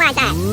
like that.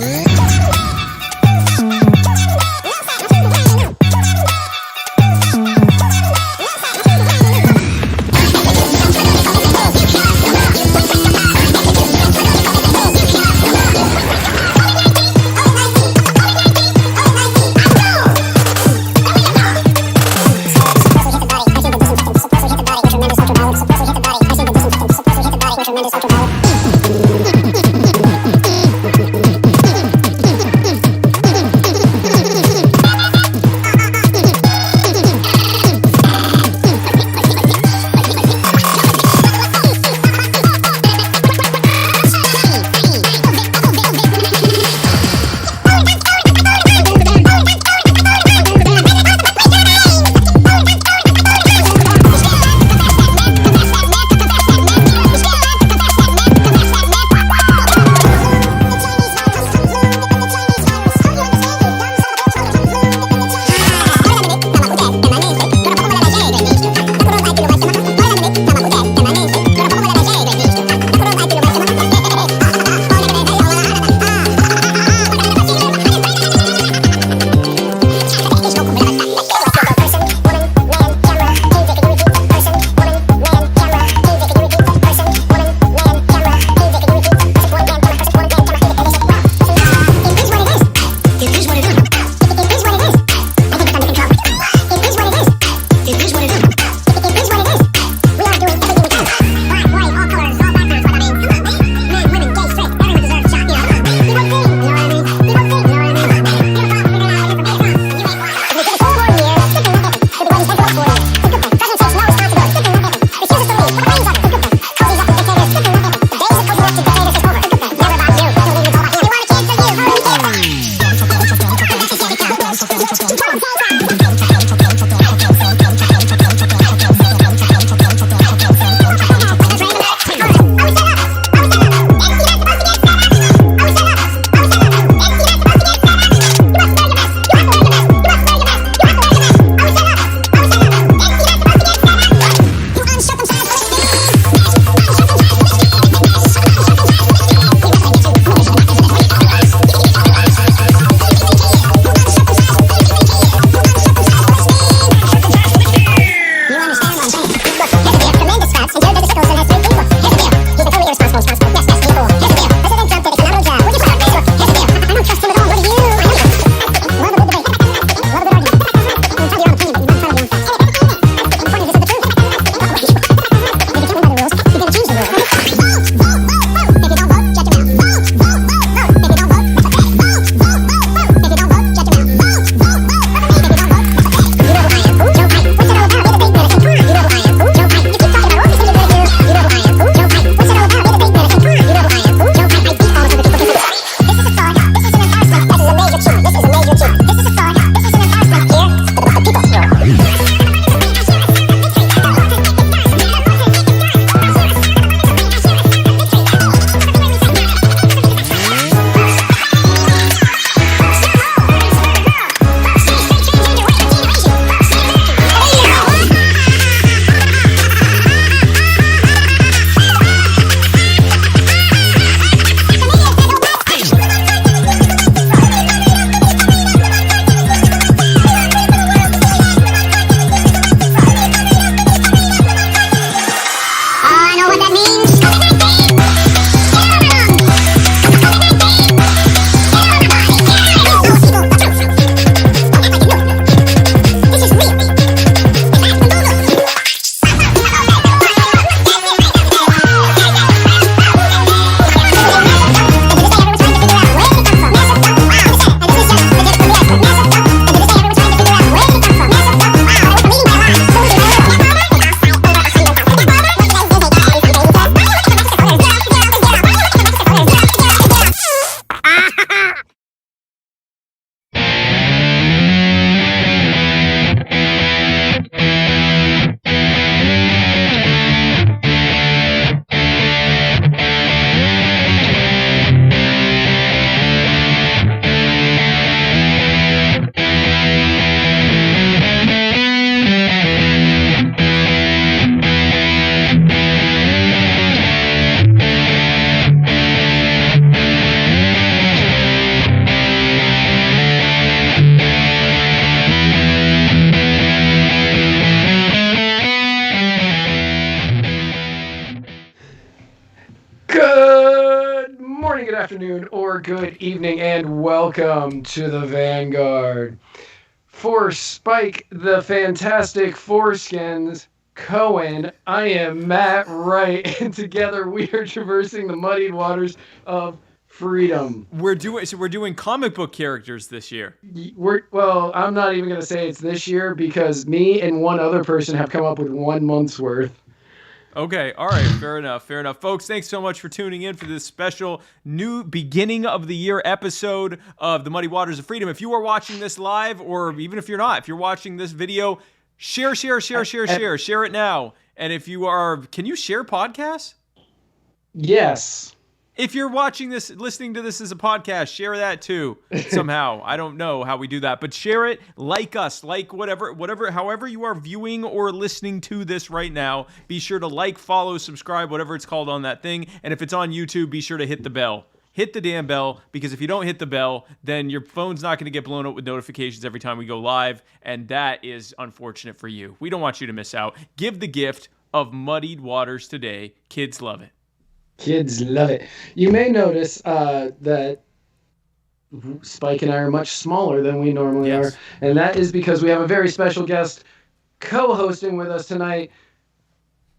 Good morning, good afternoon, or good evening, and welcome to the Vanguard. For Spike, the Fantastic Foreskins, Cohen, I am Matt Wright, and together we are traversing the muddied waters of freedom. We're doing comic book characters this year. I'm not even going to say it's this year because me and one other person have come up with 1 month's worth. Okay, all right, fair enough. Folks, thanks so much for tuning in for this special new beginning of the year episode of the Muddy Waters of Freedom. If you are watching this live, or even if you're not, if you're watching this video, share it now. And if you are, can you share podcasts? Yes. If you're watching this, listening to this as a podcast, share that too somehow. I don't know how we do that, but share it, like us, like however you are viewing or listening to this right now. Be sure to like, follow, subscribe, whatever it's called on that thing. And if it's on YouTube, be sure to hit the bell. Hit the damn bell, because if you don't hit the bell, then your phone's not going to get blown up with notifications every time we go live, and that is unfortunate for you. We don't want you to miss out. Give the gift of muddied waters today. Kids love it. Kids love it. You may notice that Spike and I are much smaller than we normally are, and that is because we have a very special guest co-hosting with us tonight.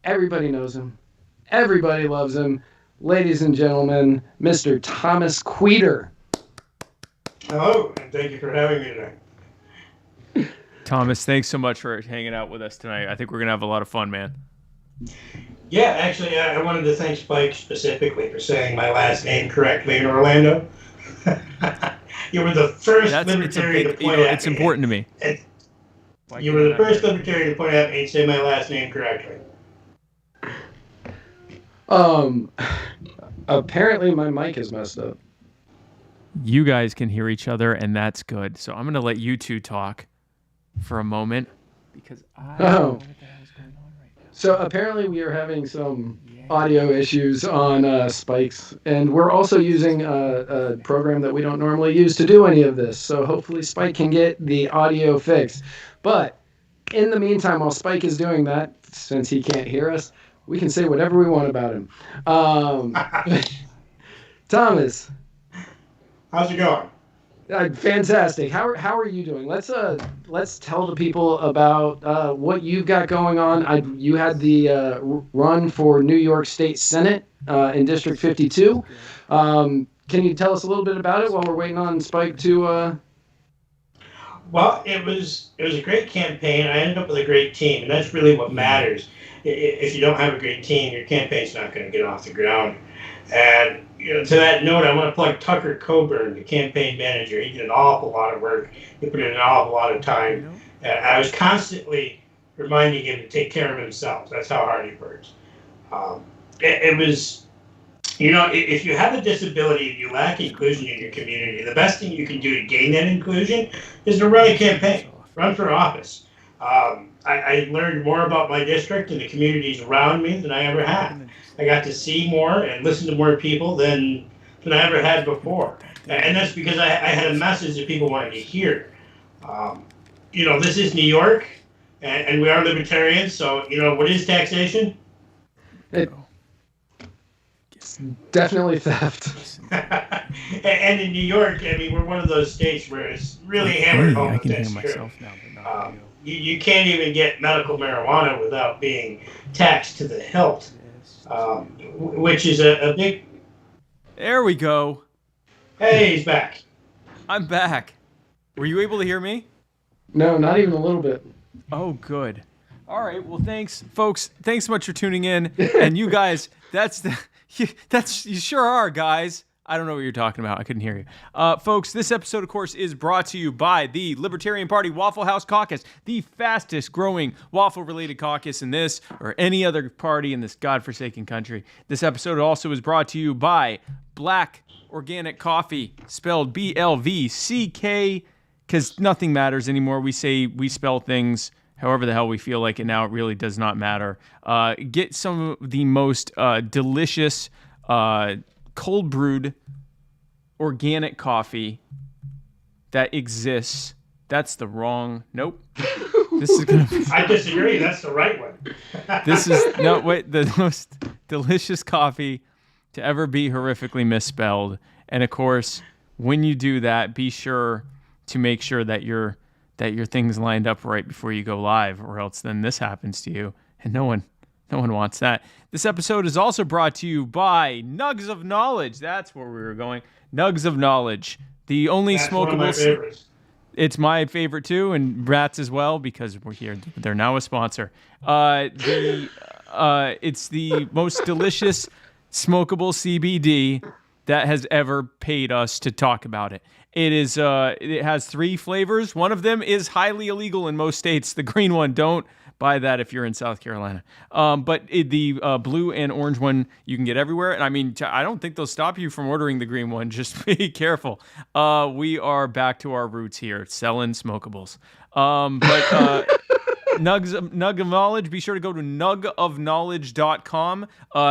Everybody knows him. Everybody loves him. Ladies and gentlemen, Mr. Thomas Queter. Hello, and thank you for having me today. Thomas, thanks so much for hanging out with us tonight. I think we're going to have a lot of fun, man. Yeah, actually, I wanted to thank Spike specifically for saying my last name correctly in Orlando. You were the first libertarian to point out. It's important to me. You were the first libertarian to point out me and say my last name correctly. Apparently my mic is messed up. You guys can hear each other, and that's good. So I'm going to let you two talk for a moment, because I don't know what the hell is going on right now. So apparently we are having some audio issues on Spike's, and we're also using a program that we don't normally use to do any of this. So hopefully Spike can get the audio fixed. But in the meantime, while Spike is doing that, since he can't hear us, we can say whatever we want about him. Thomas. How's it going? Fantastic. How are you doing? Let's tell the people about what you've got going on. You had the run for New York State Senate in District 52. Can you tell us a little bit about it while we're waiting on Spike to? Well, it was a great campaign. I ended up with a great team, and that's really what matters. If you don't have a great team, your campaign's not going to get off the ground. And to that note, I want to plug Tucker Coburn, the campaign manager. He did an awful lot of work. He put in an awful lot of time. And I was constantly reminding him to take care of himself. That's how hard he works. It was, if you have a disability and you lack inclusion in your community, the best thing you can do to gain that inclusion is to run a campaign, run for office. I learned more about my district and the communities around me than I ever had. I got to see more and listen to more people than I ever had before. And that's because I had a message that people wanted to hear. This is New York, and we are libertarians, so, what is taxation? It's definitely theft. And in New York, we're one of those states where it's really hammered home. I can hear myself now, but not you can't even get medical marijuana without being taxed to the hilt, which is a big... There we go. Hey, he's back. I'm back. Were you able to hear me? No, not even a little bit. Oh, good. All right. Well, thanks, folks. Thanks so much for tuning in. And you guys, you sure are, guys. I don't know what you're talking about. I couldn't hear you. Folks, this episode, of course, is brought to you by the Libertarian Party Waffle House Caucus, the fastest growing waffle-related caucus in this or any other party in this godforsaken country. This episode also is brought to you by Black Organic Coffee, spelled BLVCK, because nothing matters anymore. We spell things however the hell we feel like it now. It really does not matter. Get some of the most delicious cold brewed organic coffee that exists. That's the wrong. Nope. This is gonna be, I disagree. That's the right one. This is the most delicious coffee to ever be horrifically misspelled. And of course, when you do that, be sure to make sure that your thing's lined up right before you go live, or else then this happens to you, and no one wants that. This episode is also brought to you by Nugs of Knowledge. That's where we were going. Nugs of Knowledge, the only That's smokable. one of my favorites. It's my favorite too, and Rats as well, because we're here. They're now a sponsor. It's the most delicious smokable CBD that has ever paid us to talk about it. It has 3 flavors. One of them is highly illegal in most states. The green one, don't buy that if you're in South Carolina. But the blue and orange one you can get everywhere. And I mean, I don't think they'll stop you from ordering the green one. Just be careful. We are back to our roots here, selling smokables. Nug of Knowledge, be sure to go to nugofknowledge.com.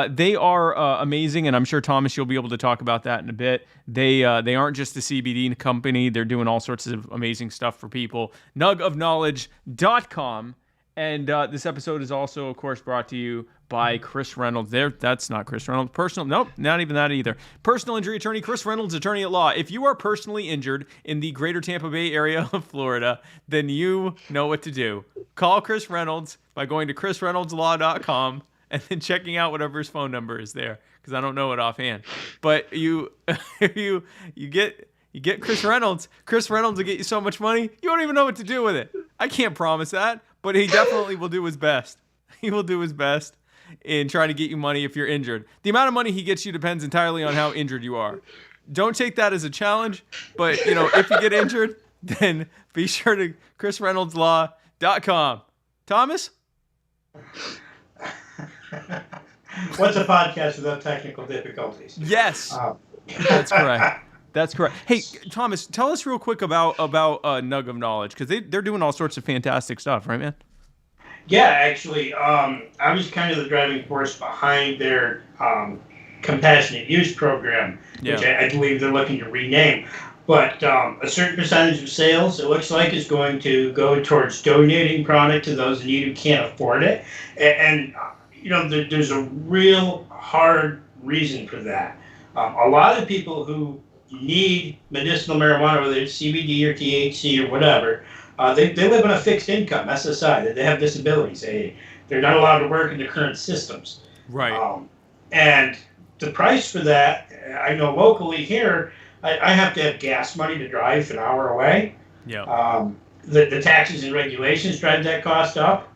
They are amazing, and I'm sure, Thomas, you'll be able to talk about that in a bit. They aren't just a CBD company. They're doing all sorts of amazing stuff for people. nugofknowledge.com. And this episode is also, of course, brought to you by Chris Reynolds. That's not Chris Reynolds. Nope, not even that either. Personal injury attorney, Chris Reynolds, attorney at law. If you are personally injured in the greater Tampa Bay area of Florida, then you know what to do. Call Chris Reynolds by going to chrisreynoldslaw.com and then checking out whatever his phone number is there, because I don't know it offhand. But you get Chris Reynolds. Chris Reynolds will get you so much money, you don't even know what to do with it. I can't promise that, but he definitely will do his best. He will do his best in trying to get you money if you're injured. The amount of money he gets you depends entirely on how injured you are. Don't take that as a challenge, but if you get injured, then be sure to chrisreynoldslaw.com. Thomas? What's a podcast without technical difficulties? Yes. That's correct. That's correct. Hey, Thomas, tell us real quick about Nug of Knowledge, because they're doing all sorts of fantastic stuff, right, man? Yeah, actually, I was kind of the driving force behind their compassionate use program, which I believe they're looking to rename. But a certain percentage of sales, it looks like, is going to go towards donating product to those in need who can't afford it. And there's a real hard reason for that. A lot of people who need medicinal marijuana, whether it's CBD or THC or whatever, they live on a fixed income, SSI. They have disabilities. They're not allowed to work in the current systems. Right. And the price for that, I know locally here, I have to have gas money to drive an hour away. Yeah. The taxes and regulations drive that cost up.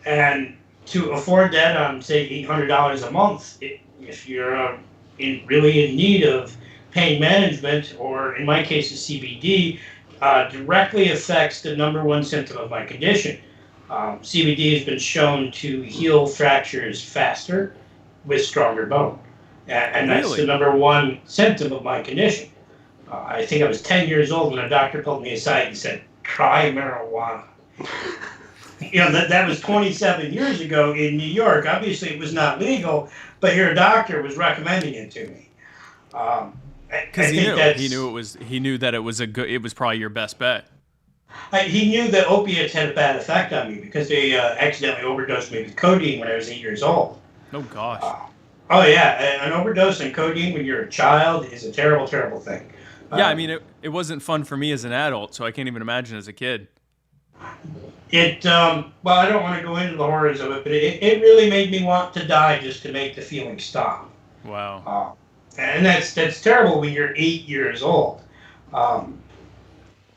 And to afford that on, say, $800 a month, if you're really in need of pain management, or in my case, a CBD, directly affects the number one symptom of my condition. CBD has been shown to heal fractures faster with stronger bone. And that's the number one symptom of my condition. I think I was 10 years old when a doctor pulled me aside and said, try marijuana. That was 27 years ago in New York. Obviously, it was not legal, but your doctor was recommending it to me. Because he knew that it was probably your best bet. He knew that opiates had a bad effect on me because they accidentally overdosed me with codeine when I was 8 years old. Oh gosh. Oh yeah, an overdose on codeine when you're a child is a terrible, terrible thing. Yeah, I mean it wasn't fun for me as an adult, so I can't even imagine as a kid. Well, I don't want to go into the horrors of it, but it really made me want to die just to make the feeling stop. Wow. And that's terrible when you're 8 years old. I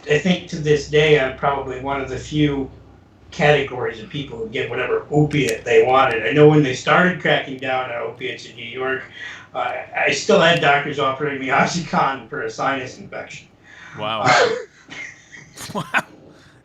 think to this day I'm probably one of the few categories of people who get whatever opiate they wanted. I know when they started cracking down on opiates in New York, I still had doctors offering me OxyContin for a sinus infection. Wow. Wow.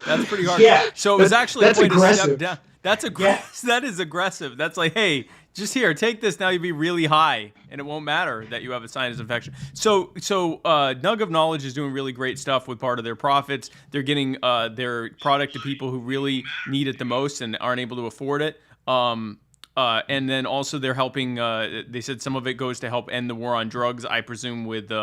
That's pretty hard. Yeah. So it was actually that's aggressive. To step down. That's aggressive. Yeah. That is aggressive. That's like, hey, just here, take this. Now you'll be really high, and it won't matter that you have a sinus infection. So Nug of Knowledge is doing really great stuff with part of their profits. They're getting their product to people who really need it the most and aren't able to afford it. And then also they're helping. They said some of it goes to help end the war on drugs, I presume, with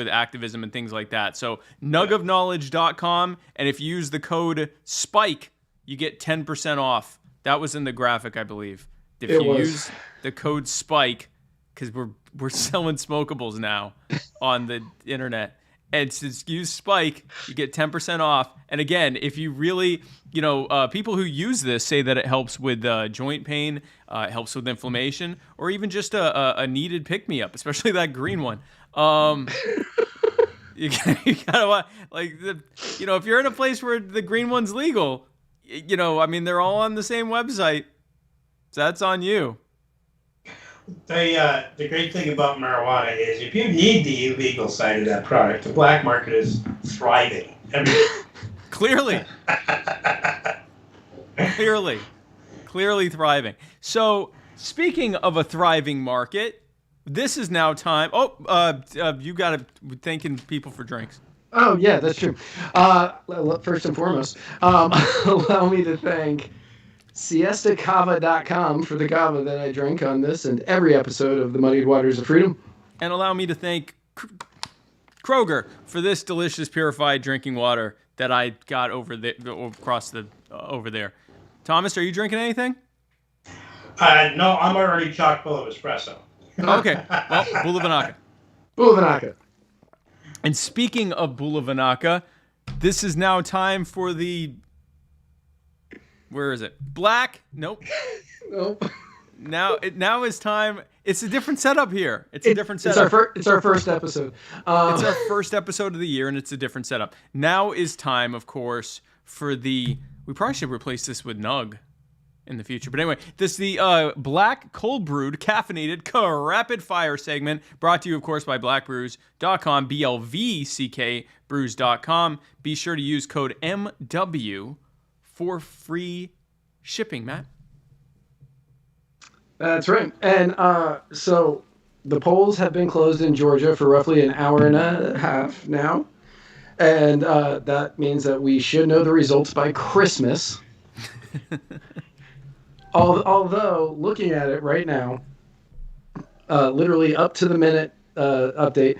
activism and things like that. So nugofknowledge.com, and if you use the code SPIKE, you get 10% off. That was in the graphic, I believe. If you use the code SPIKE, because we're selling smokables now on the internet. And to use Spike, you get 10% off. And again, if you really, people who use this say that it helps with joint pain, it helps with inflammation, or even just a needed pick-me-up, especially that green one. You gotta if you're in a place where the green one's legal, they're all on the same website, so that's on you. The great thing about marijuana is if you need the illegal side of that product, the black market is thriving. Clearly thriving. So speaking of a thriving market, this is now time. You got to thanking people for drinks. Oh yeah, that's true. First and foremost, allow me to thank siestacava.com for the kava that I drink on this and every episode of the Muddied Waters of Freedom. And allow me to thank Kroger for this delicious purified drinking water that I got over there. Thomas, are you drinking anything? No, I'm already chock full of espresso. Okay, well, Bula Vinaka. Bula Vinaka. And speaking of Bula Vinaka, this is now time for the... Where is it? Black? Nope. Nope. Now is time. It's a different setup here. It's a different setup. It's our first episode. It's our first episode of the year, and it's a different setup. Now is time, of course, for the... We probably should replace this with Nug in the future. But anyway, this is the black cold brewed caffeinated rapid fire segment brought to you, of course, by blackbrews.com, BLVCK brews.com. Be sure to use code MW for free shipping, Matt. That's right. And so the polls have been closed in Georgia for roughly an hour and a half now. And that means that we should know the results by Christmas. Although, looking at it right now, literally up to the minute update,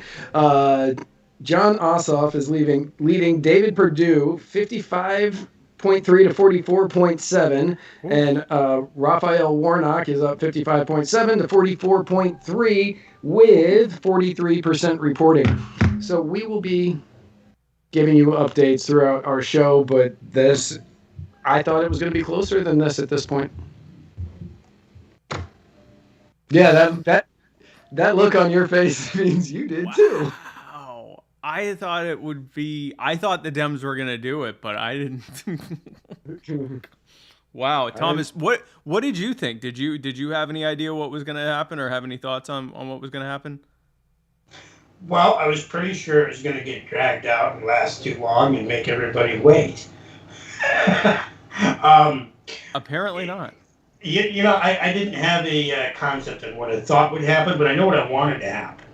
John Ossoff is leading David Perdue 55.3 to 44.7, and Raphael Warnock is up 55.7 to 44.3 with 43% reporting. So we will be giving you updates throughout our show, but I thought it was going to be closer than this at this point. Yeah, that look on your face means you did too. Wow. I thought it would be. I thought the Dems were gonna do it, but I didn't. Wow, Thomas, what did you think? Did you have any idea what was gonna happen, or have any thoughts on what was gonna happen? Well, I was pretty sure it was gonna get dragged out and last too long and make everybody wait. Apparently not. I didn't have a concept of what I thought would happen, but I know what I wanted to happen.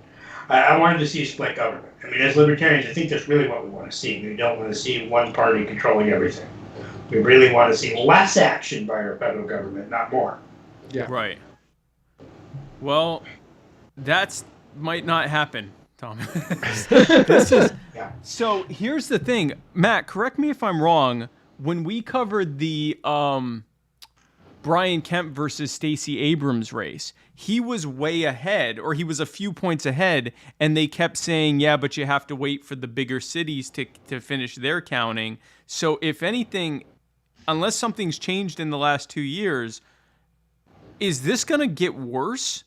I wanted to see a split government. I mean, as libertarians, I think that's really what we want to see. We don't want to see one party controlling everything. We really want to see less action by our federal government, not more. Yeah. Right. Well, that might not happen, Thomas. So here's the thing. Matt, correct me if I'm wrong. When we covered the Brian Kemp versus Stacey Abrams race, he was way ahead, or he was a few points ahead, and they kept saying, yeah, but you have to wait for the bigger cities to finish their counting. So if anything, unless something's changed in the last 2 years, is this going to get worse?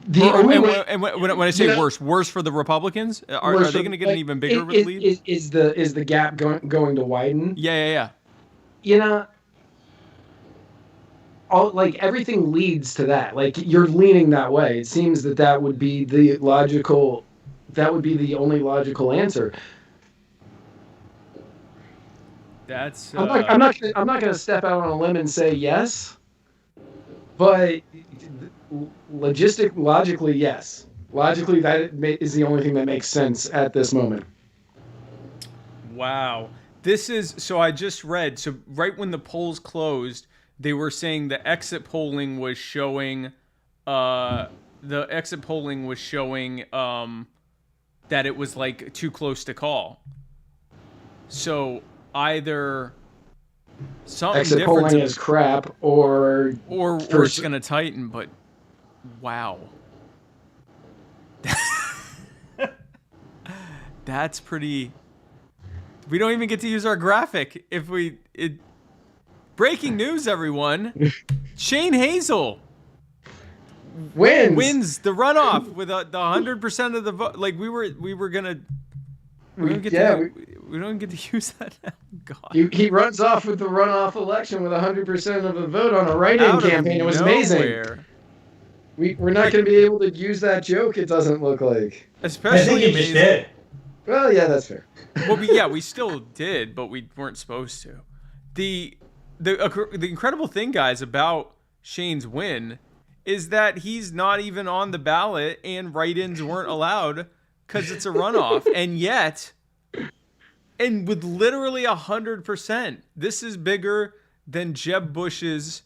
When I say worse for the Republicans, are they going to get an even bigger lead? Is the gap going to widen? Yeah. Everything leads to that. Like, you're leaning that way. It seems that would be the only logical answer. That's. I'm not going to step out on a limb and say yes, but logically, yes. Logically, that is the only thing that makes sense at this moment. Wow. So I just read, so right when the polls closed, they were saying the exit polling was showing that it was like too close to call. So either something exit different polling is crap, or it's going to tighten. But wow, that's pretty. We don't even get to use our graphic if we. Breaking news, everyone! Shane Hazel wins the runoff with the 100% of the vote. Like we were gonna. We don't get to use that now. God. He runs off with the runoff election with 100% of the vote on a write-in campaign. It was amazing. We're not going to be able to use that joke. It doesn't look like. Especially I think you just did. Well, yeah, that's fair. Well, we still did, but we weren't supposed to. The incredible thing, guys, about Shane's win is that he's not even on the ballot, and write-ins weren't allowed because it's a runoff, and yet, and with literally 100%, this is bigger than Jeb Bush's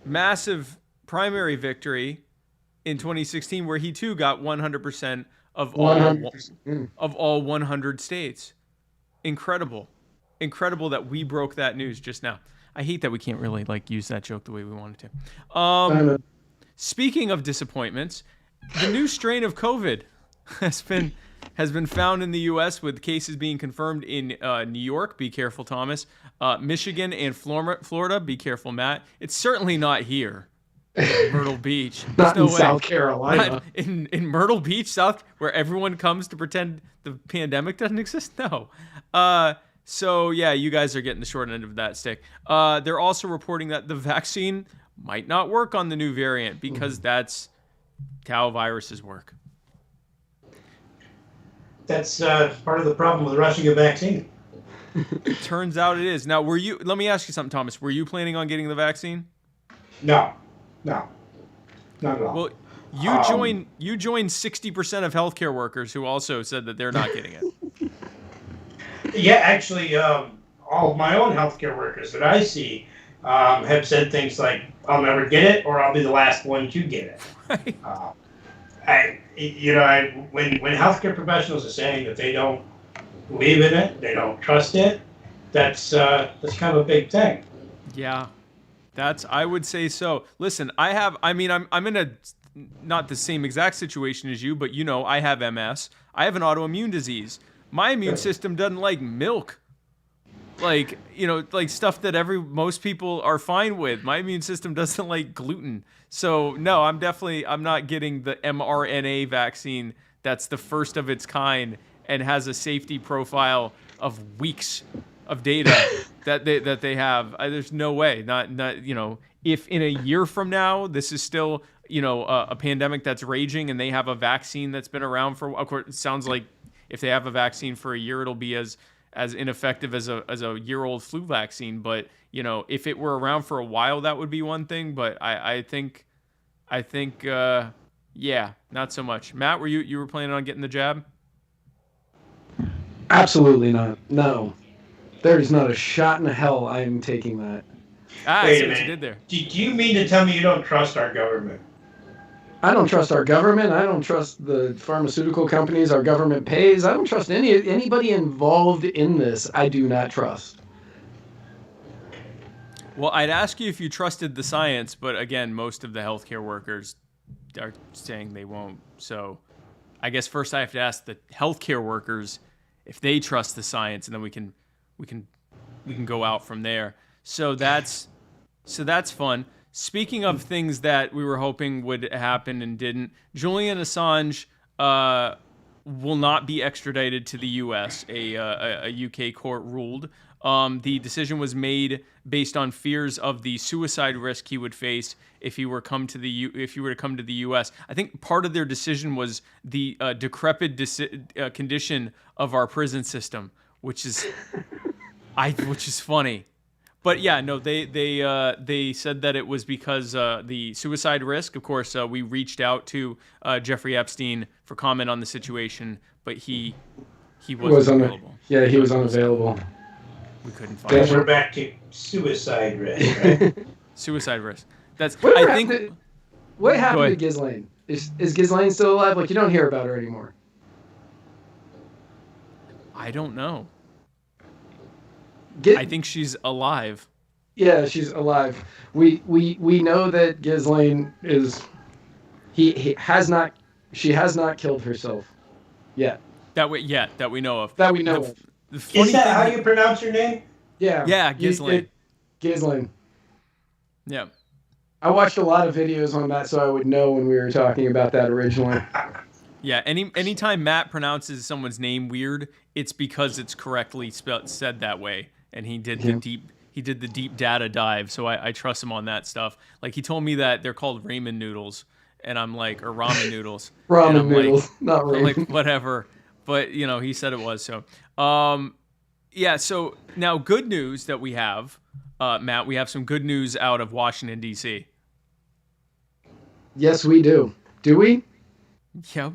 massive primary victory in 2016, where he too got 100% of all 100 states. Incredible that we broke that news just now. I hate that we can't really use that joke the way we wanted to. Speaking of disappointments, the new strain of COVID has been found in the U.S. with cases being confirmed in New York. Be careful, Thomas. Michigan and Florida. Be careful, Matt. It's certainly not here. Myrtle Beach. Not in South Carolina. Not in Myrtle Beach, where everyone comes to pretend the pandemic doesn't exist. No. So yeah, you guys are getting the short end of that stick. They're also reporting that the vaccine might not work on the new variant because that's how viruses work. That's part of the problem with rushing a vaccine. Turns out it is. Now, let me ask you something, Thomas. Were you planning on getting the vaccine? No, not at all. Well, you joined 60% of healthcare workers who also said that they're not getting it. Yeah, actually, all of my own healthcare workers that I see have said things like, "I'll never get it," or "I'll be the last one to get it." Right. When healthcare professionals are saying that they don't believe in it, they don't trust it, that's kind of a big thing. Yeah, I would say so. Listen, I'm in a not the same exact situation as you, but I have MS. I have an autoimmune disease. My immune system doesn't like milk. Like stuff that most people are fine with. My immune system doesn't like gluten. So no, I'm not getting the mRNA vaccine that's the first of its kind and has a safety profile of weeks of data that they have. There's no way. Not if in a year from now this is still a pandemic that's raging and they have a vaccine that's been around for, of course, it sounds like if they have a vaccine for a year, it'll be as ineffective as a year-old flu vaccine. But if it were around for a while, that would be one thing. But I think, yeah, not so much. Matt, were you were planning on getting the jab? Absolutely not. No, there's not a shot in hell I am taking that. Wait a minute. What you did there. Do you mean to tell me you don't trust our government? I don't trust our government. I don't trust the pharmaceutical companies our government pays. I don't trust anybody involved in this. I do not trust. Well, I'd ask you if you trusted the science, but again, most of the healthcare workers are saying they won't. So I guess first I have to ask the healthcare workers if they trust the science, and then we can go out from there. So that's fun. Speaking of things that we were hoping would happen and didn't, Julian Assange will not be extradited to the U.S. A UK court ruled. The decision was made based on fears of the suicide risk he would face if he were to come to the U.S. I think part of their decision was the decrepit condition of our prison system, which is funny. But yeah, no, they said that it was because the suicide risk. Of course, we reached out to Jeffrey Epstein for comment on the situation, but he wasn't available. He was unavailable. We couldn't find him. We're back to suicide risk, right? Suicide risk. What happened to Ghislaine? Is Ghislaine still alive? You don't hear about her anymore. I don't know. I think she's alive. Yeah, she's alive. We know that Ghislaine is. He has not. She has not killed herself yet. That we know of. That we know of. The funny Is that thing, how you pronounce her name? Yeah. Yeah, Ghislaine. Ghislaine. Yeah. I watched a lot of videos on that, so I would know when we were talking about that originally. Yeah. Anytime Matt pronounces someone's name weird, it's because it's correctly said that way, and he did the deep data dive. So I trust him on that stuff. Like he told me that they're called ramen noodles, and I'm like, or ramen noodles. Ramen noodles, not ramen. I'm like, whatever. But he said it was so. Yeah. So now, good news that we have, Matt. We have some good news out of Washington D.C. Yes, we do. Do we? Yep.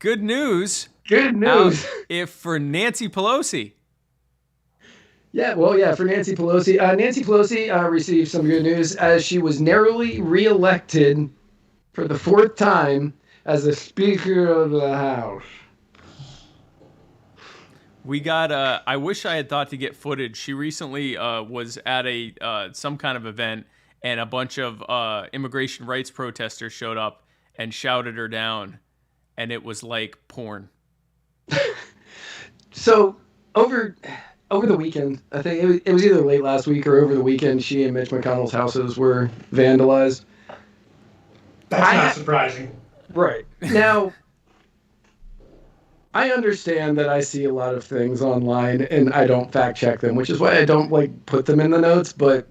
Good news. Good news. If for Nancy Pelosi. Yeah, well, yeah, for Nancy Pelosi. Nancy Pelosi received some good news as she was narrowly reelected for the 4th time as the Speaker of the House. We got. I wish I had thought to get footage. She recently was at some kind of event, and a bunch of immigration rights protesters showed up and shouted her down, and it was like porn. So over the weekend, I think it was either late last week or over the weekend, she and Mitch McConnell's houses were vandalized. That's not surprising. Right. Now, I understand that I see a lot of things online and I don't fact check them, which is why I don't put them in the notes, but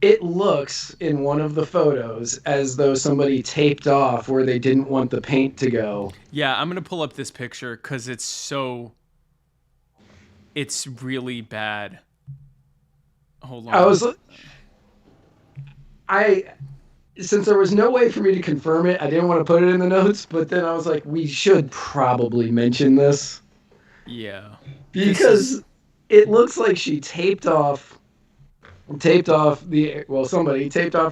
it looks in one of the photos as though somebody taped off where they didn't want the paint to go. Yeah, I'm going to pull up this picture because it's really bad. Hold on. Since there was no way for me to confirm it, I didn't want to put it in the notes, but then I was like, we should probably mention this. Yeah. Because it looks like she somebody taped off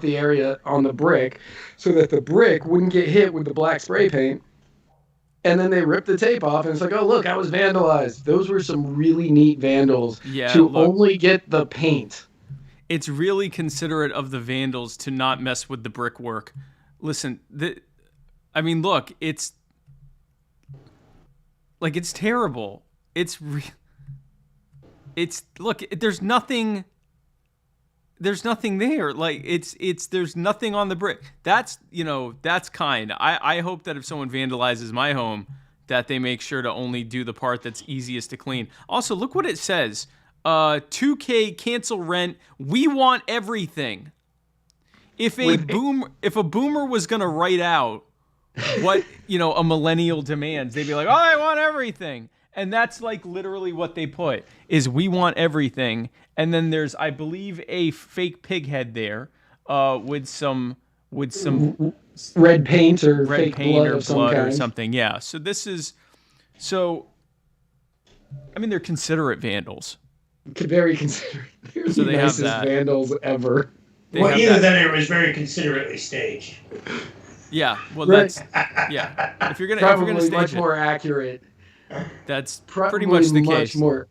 the area on the brick so that the brick wouldn't get hit with the black spray paint. And then they ripped the tape off, and it's like, oh, look, I was vandalized. Those were some really neat vandals only get the paint. It's really considerate of the vandals to not mess with the brickwork. Listen, look, it's terrible. Look, there's nothing there. There's nothing on the brick. That's kind. I hope that if someone vandalizes my home, that they make sure to only do the part that's easiest to clean. Also, look what it says. 2K, cancel rent. We want everything. If a boomer was gonna write out what a millennial demands, they'd be like, oh, I want everything. And that's literally what they put is we want everything. And then there's, I believe, a fake pig head there, with some red paint or red fake paint blood or of some blood kind. or something. Yeah. So they're considerate vandals. Very considerate. They're So the they have nicest that. vandals ever. Either then it was very considerately staged. Yeah. Well, right. yeah. If you're gonna Probably stage much it, more accurate. that's Probably pretty much the much case. More.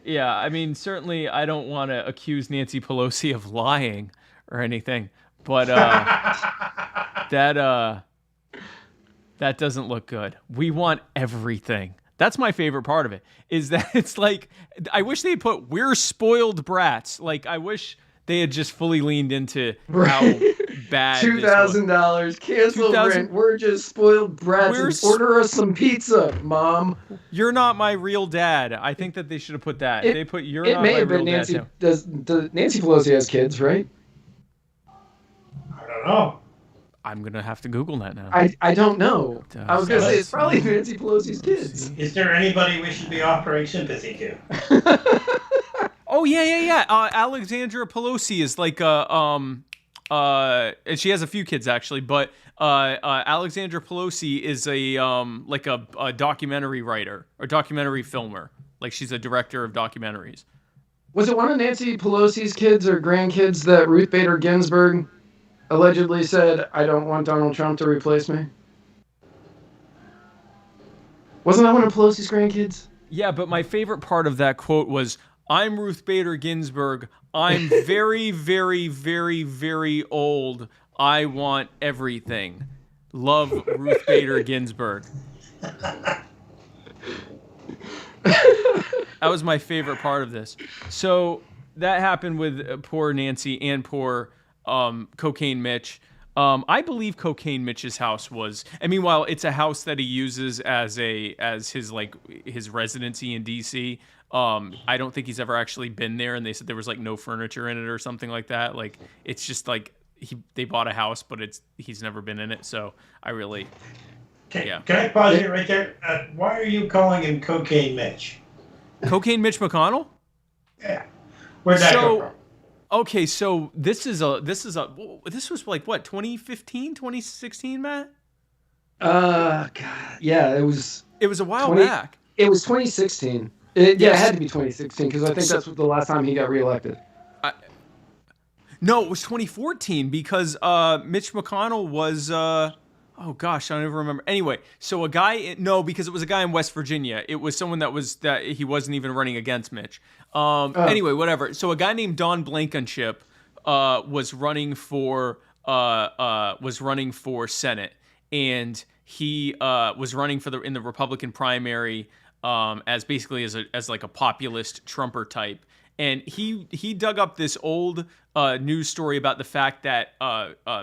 Yeah. Certainly I don't want to accuse Nancy Pelosi of lying or anything, but that doesn't look good. We want everything. That's my favorite part of it, is that it's I wish they put, we're spoiled brats. I wish they had just fully leaned into how bad $2,000, cancel rent. We're just spoiled brats. Order us some pizza, Mom. You're not my real dad. I think that they should have put that. They put, you're not my real dad. Nancy Pelosi has kids, right? I don't know. I'm going to have to Google that now. I don't know. I was going to say it's probably Nancy Pelosi's kids. Is there anybody we should be offering sympathy to? Oh, yeah. Alexandra Pelosi is and she has a few kids actually, but Alexandra Pelosi is a documentary writer or documentary filmer. She's a director of documentaries. Was it one of Nancy Pelosi's kids or grandkids that Ruth Bader Ginsburg allegedly said, I don't want Donald Trump to replace me? Wasn't that one of Pelosi's grandkids? Yeah, but my favorite part of that quote was, "I'm Ruth Bader Ginsburg. I'm very, very, very, very old. I want everything. Love, Ruth Bader Ginsburg." That was my favorite part of this. So that happened with poor Nancy and poor Cocaine Mitch. I believe Cocaine Mitch's house was, and meanwhile, it's a house that he uses as his residency in DC. I don't think he's ever actually been there, and they said there was like no furniture in it or something like that. Like, it's just like they bought a house, but he's never been in it. So I really, Can I pause you right there? Why are you calling him Cocaine Mitch? Cocaine Mitch McConnell? Yeah. Where'd that come from? Okay, so this was like what, 2015, 2016, Matt? God, yeah, it was a while back. It was 2016. It had to be 2016 because I think that's the last time he got reelected. No, it was 2014 because Mitch McConnell was. Oh gosh, I don't even remember. Anyway, so because it was a guy in West Virginia. It was someone that he wasn't even running against Mitch. Anyway, whatever. So a guy named Don Blankenship was running for Senate, and he was running in the Republican primary as like a populist Trumper type. And he dug up this old news story about the fact that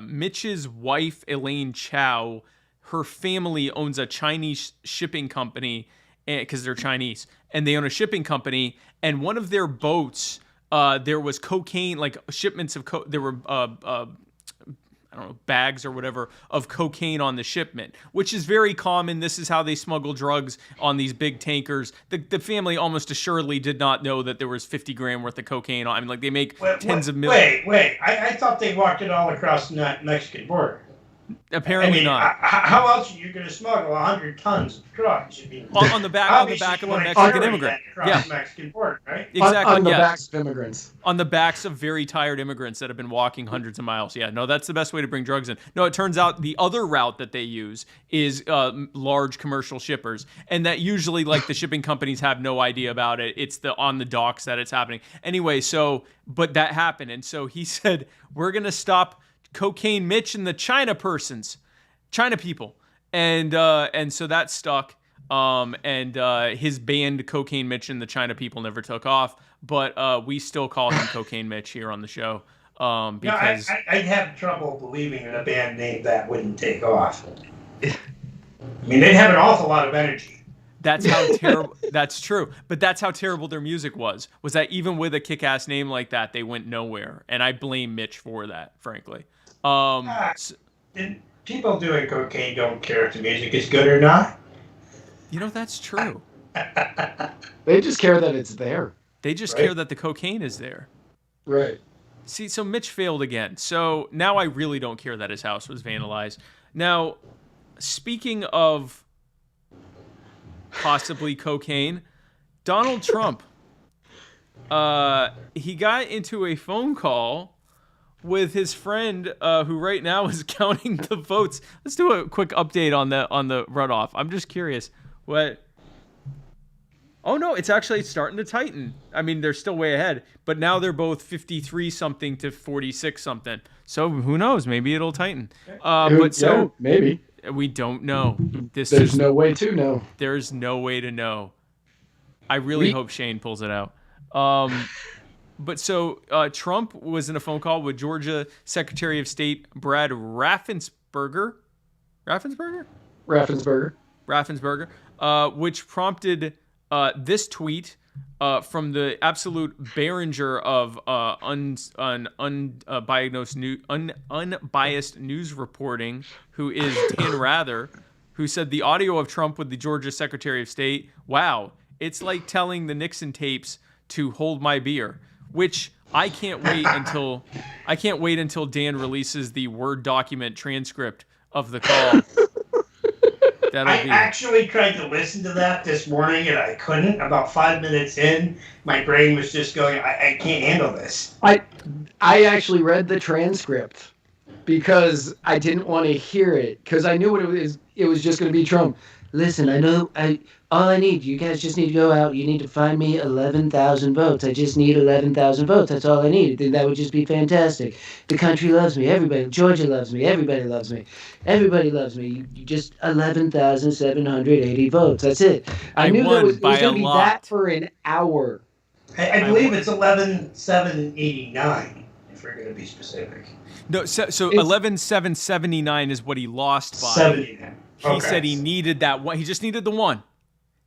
Mitch's wife, Elaine Chao, her family owns a Chinese shipping company because they're Chinese, and they own a shipping company. And one of their boats, there was cocaine, like shipments of there were I don't know, bags or whatever of cocaine on the shipment, which is very common. This is how they smuggle drugs on these big tankers. The family almost assuredly did not know that there was 50 grand worth of cocaine. I mean, like, they make tens of millions. Wait. I thought they walked it all across the Mexican border. Apparently not. How else are you going to smuggle 100 tons of drugs? On the back of a Mexican immigrant. Yeah. The Mexican border, right? Exactly. On the backs of immigrants. On the backs of very tired immigrants that have been walking hundreds of miles. Yeah, no, that's the best way to bring drugs in. No, it turns out the other route that they use is large commercial shippers, and that usually, like, the shipping companies have no idea about it. It's on the docks that it's happening. Anyway, but that happened, and so he said, we're going to stop Cocaine Mitch and the China people, and so that stuck. And his band Cocaine Mitch and the China people never took off, but we still call him Cocaine Mitch here on the show. Because I'd have trouble believing that a band named that wouldn't take off. I mean, they'd have an awful lot of energy. That's how terrible. That's true, but that's how terrible their music was. Was that even with a kick-ass name like that, they went nowhere, and I blame Mitch for that, frankly. People doing cocaine don't care if the music is good or not. You know, that's true. They just care that it's there. They just care that the cocaine is there. Right. See, so Mitch failed again. So now I really don't care that his house was vandalized. Now, speaking of possibly cocaine, Donald Trump, he got into a phone call with his friend, who right now is counting the votes. Let's do a quick update on the runoff. I'm just curious. What? Oh no, it's starting to tighten. I mean, they're still way ahead, but now they're both 53 something to 46 something. So who knows? Maybe it'll tighten. Maybe we don't know. There's no way to know. There's no way to know. I really hope Shane pulls it out. But so Trump was in a phone call with Georgia Secretary of State Brad Raffensperger, which prompted this tweet from the absolute Behringer of unbiased news reporting, who is Dan Rather, who said the audio of Trump with the Georgia Secretary of State, wow, it's like telling the Nixon tapes to hold my beer. Which I can't wait until Dan releases the Word document transcript of the call. I actually tried to listen to that this morning and I couldn't. About 5 minutes in, my brain was just going, I can't handle this. I actually read the transcript because I didn't want to hear it because I knew what it was. It was just going to be Trump. listen, I know all I need, you guys just need to go out. You need to find me 11,000 votes. I just need 11,000 votes. That's all I need. I think that would just be fantastic. The country loves me. Everybody, Georgia loves me. Everybody loves me. Everybody loves me. You just 11,780 votes. That's it. I knew won it was by going to a be lot. that for an hour. I believe it's 11,789, if we're going to be specific. No, so 11,779 is what he lost by. 79. He said he needed that one. He just needed the one.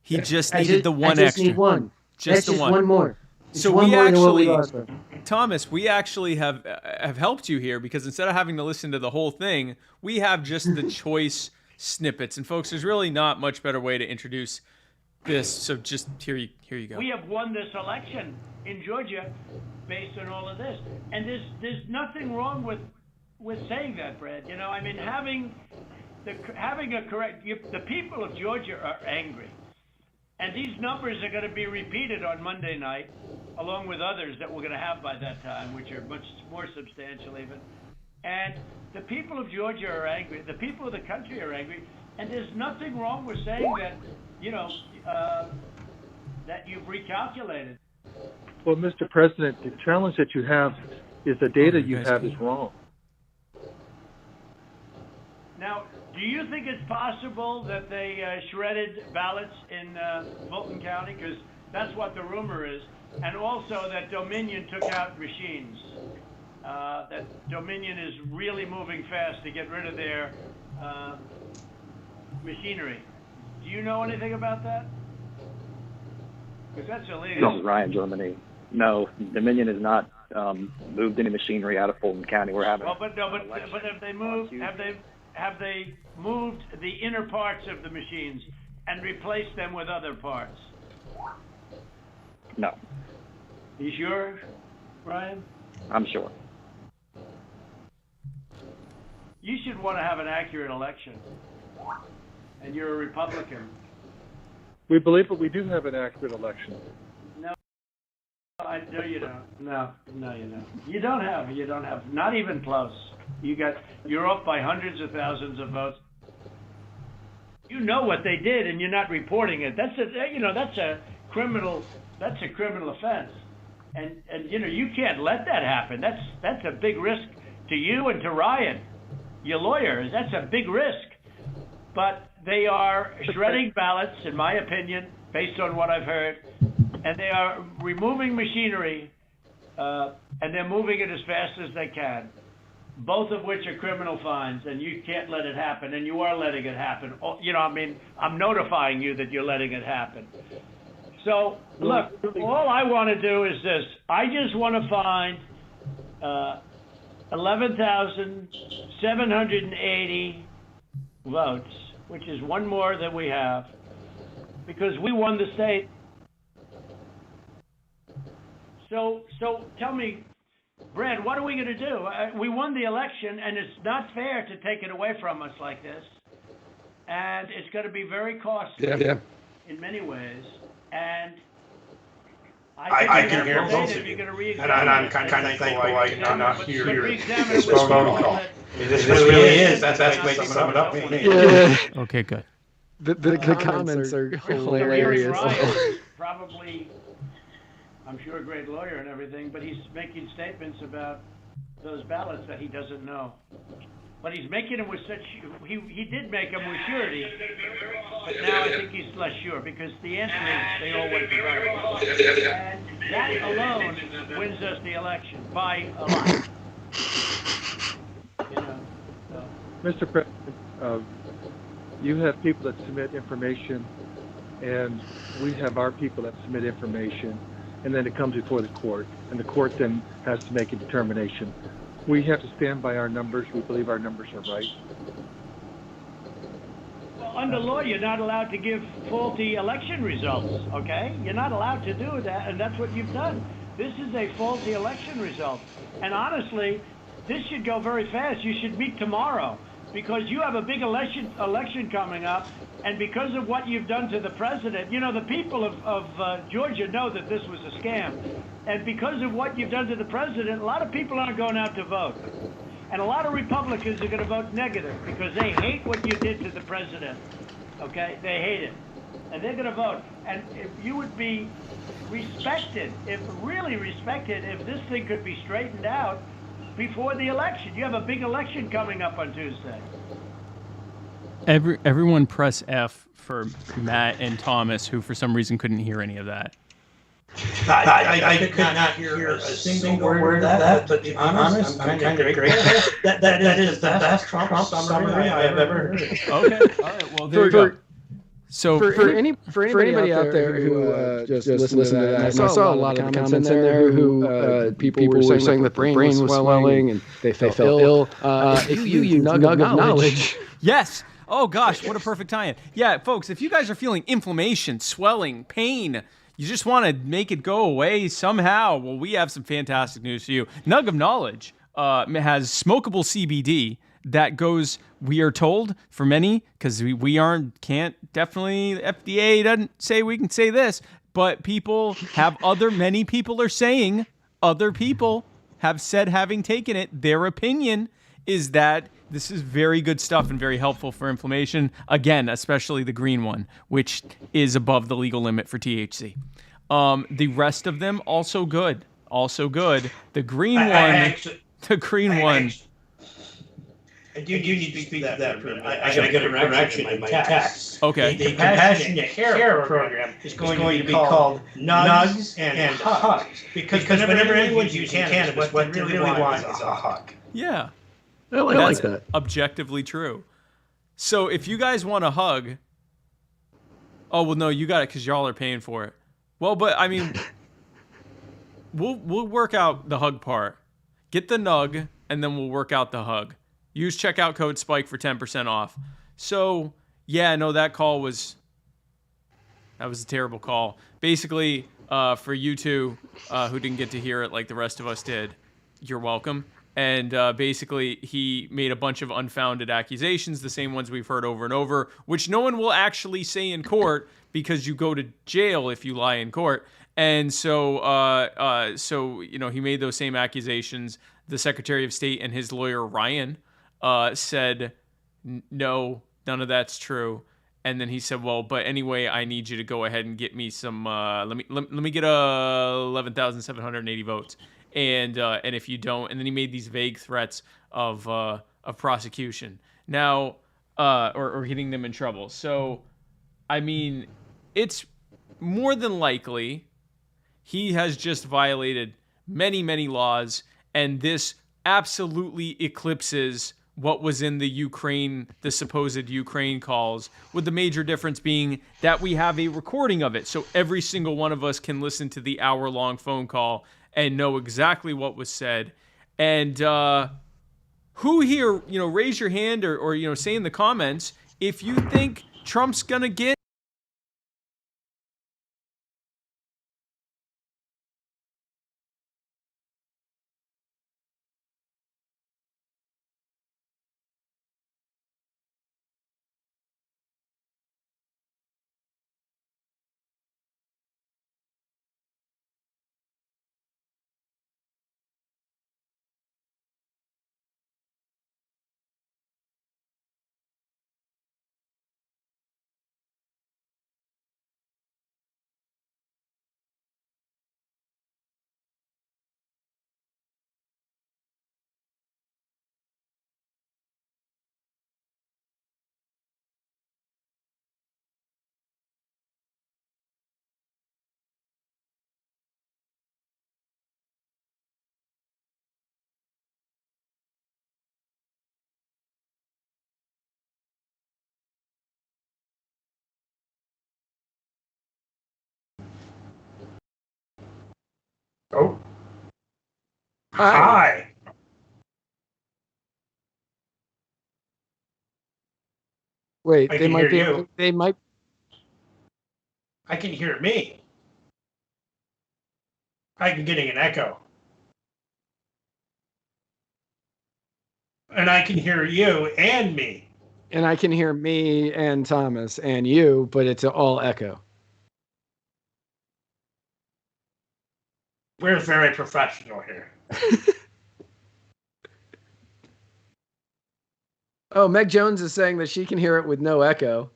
He just needed the one extra. I just extra. need one. That's the just one. one more. It's So one we more than what we actually, lost. Thomas, we actually have helped you here because instead of having to listen to the whole thing, we have just the choice snippets. And folks, there's really not much better way to introduce this. So just here you go. We have won this election in Georgia based on all of this, and there's nothing wrong with saying that, Brad. You know, I mean, having a correct. The people of Georgia are angry, and these numbers are going to be repeated on Monday night, along with others that we're going to have by that time, which are much more substantial even. And the people of Georgia are angry. The people of the country are angry, and there's nothing wrong with saying that. You know, that you've recalculated. Well, Mr. President, the challenge that you have is the data you have is wrong. Now, do you think it's possible that they shredded ballots in Fulton County? Because that's what the rumor is. And also that Dominion took out machines. That Dominion is really moving fast to get rid of their machinery. Do you know anything about that? Because that's illegal. This is Ryan, Germany. No, Dominion has not moved any machinery out of Fulton County. We're having. Well, but have they moved? Have they moved the inner parts of the machines and replaced them with other parts? No. You sure, Ryan? I'm sure. You should want to have an accurate election. And you're a Republican. We believe that we do have an accurate election. No, I know you don't. No, you don't. You don't have. Not even close. You're off by hundreds of thousands of votes. You know what they did, and you're not reporting it. That's a criminal offense. And you can't let that happen. That's a big risk to you and to Ryan, your lawyer. That's a big risk. But they are shredding ballots, in my opinion, based on what I've heard, and they are removing machinery, and they're moving it as fast as they can, both of which are criminal fines, and you can't let it happen, and you are letting it happen. I'm notifying you that you're letting it happen. So, look, all I want to do is this. I just want to find 11,780 votes, which is one more than we have, because we won the state. So tell me, Brad, what are we going to do? We won the election, and it's not fair to take it away from us like this. And it's going to be very costly in many ways. And I can hear both of you. And I'm kind of thankful I'm not here this phone call. This really is. That's the way to sum it up for me. Okay, good. The comments are hilarious. Probably, I'm sure, a great lawyer and everything, but he's making statements about those ballots that he doesn't know. But he's making them with such, he did make them with surety, but now I think he's less sure, because the answer is they all went to vote. And that alone wins us the election by a lot. Mr. President, you have people that submit information, and we have our people that submit information, and then it comes before the court, and the court then has to make a determination. We have to stand by our numbers. We believe our numbers are right. Well, under law, you're not allowed to give faulty election results, okay? You're not allowed to do that, and that's what you've done. This is a faulty election result. And honestly, this should go very fast. You should meet tomorrow, because you have a big election coming up, and because of what you've done to the president, the people of Georgia know that this was a scam. And because of what you've done to the president, a lot of people aren't going out to vote. And a lot of Republicans are going to vote negative because they hate what you did to the president. Okay, they hate it, and they're going to vote. And if you would be respected, really respected, if this thing could be straightened out before the election. You have a big election coming up on Tuesday. Everyone press F for Matt and Thomas, who for some reason couldn't hear any of that. I could not hear a single word of that, but to be honest, I'm kind of grateful. That is the best Trump summary I have ever heard. Okay, all right, well, there you go. So for anybody out there who just listened to that, I saw a lot of the comments in there who people were saying that the brain was swelling and they felt ill. If you use nug of knowledge. Yes. Oh, gosh, what a perfect tie-in. Yeah, folks, if you guys are feeling inflammation, swelling, pain, you just want to make it go away somehow, well, we have some fantastic news for you. Nug of Knowledge has smokable CBD that goes, we are told, for many, because can't definitely, FDA doesn't say we can say this, but many people are saying, other people have said, having taken it, their opinion is that this is very good stuff and very helpful for inflammation. Again, especially the green one, which is above the legal limit for THC. The rest of them also good. The green one. I do need to speak to that. I got to get a correction in my text. Okay. The Compassionate Care Program is going to be called Nugs and Hugs. Because whenever anyone's using cannabis, what they really want is a hug. Yeah. I like that. Objectively true. So if you guys want a hug, oh well, no, you got it because y'all are paying for it. Well, but I mean, we'll work out the hug part. Get the nug, and then we'll work out the hug. Use checkout code SPIKE for 10% off. So yeah, no, that was a terrible call. Basically, for you two who didn't get to hear it like the rest of us did, you're welcome. And basically, he made a bunch of unfounded accusations, the same ones we've heard over and over, which no one will actually say in court because you go to jail if you lie in court. And so he made those same accusations. The Secretary of State and his lawyer, Ryan, said, no, none of that's true. And then he said, well, but anyway, I need you to go ahead and get me some, let me get 11,780 votes. And if you don't, and then he made these vague threats of prosecution now, or getting them in trouble. So, I mean, it's more than likely he has just violated many, many laws, and this absolutely eclipses what was in the supposed Ukraine calls, with the major difference being that we have a recording of it. So every single one of us can listen to the hour-long phone call and know exactly what was said. And who here, raise your hand or say in the comments if you think Trump's going to get Oh. Hi. Wait, I they might. I can hear me. I'm getting an echo. And I can hear you and me. And I can hear me and Thomas and you, but it's all echo. We're very professional here. Oh, Meg Jones is saying that she can hear it with no echo.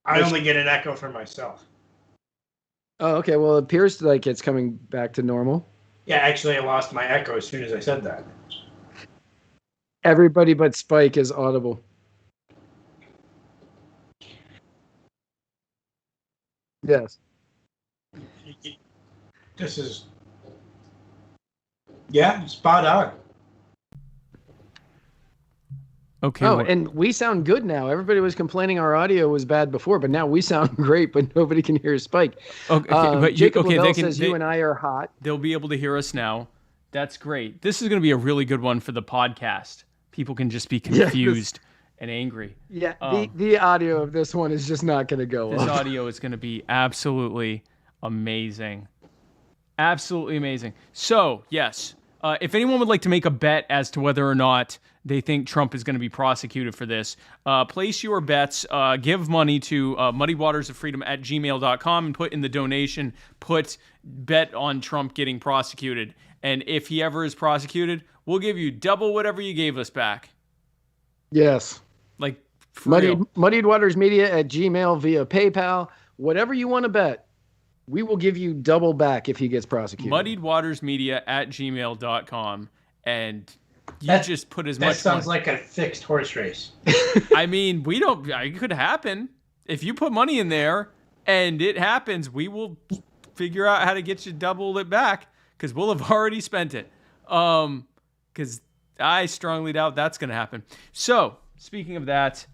I only get an echo for myself. Oh, okay. Well, it appears like it's coming back to normal. Yeah, actually, I lost my echo as soon as I said that. Everybody but Spike is audible. Yes. This is... Yeah, spot on. Okay. Oh, and we sound good now. Everybody was complaining our audio was bad before, but now we sound great, but nobody can hear Spike. Okay, but Jacob Lavelle says you and I are hot. They'll be able to hear us now. That's great. This is going to be a really good one for the podcast. People can just be confused and angry. Yeah, the audio of this one is just not going to go This up. audio is going to be absolutely amazing. Absolutely amazing. So, yes, if anyone would like to make a bet as to whether or not they think Trump is going to be prosecuted for this, place your bets. Give money to muddywatersofreedom@gmail.com and put in the donation, put bet on Trump getting prosecuted. And if he ever is prosecuted, we'll give you double whatever you gave us back. Yes. Like, Muddied Waters Media at Gmail via PayPal. Whatever you want to bet, we will give you double back if he gets prosecuted. muddiedwatersmedia@gmail.com. And you just put as much. That sounds like a fixed horse race. I mean, it could happen. If you put money in there and it happens, we will figure out how to get you double it back because we'll have already spent it. Because I strongly doubt that's going to happen. So, speaking of that,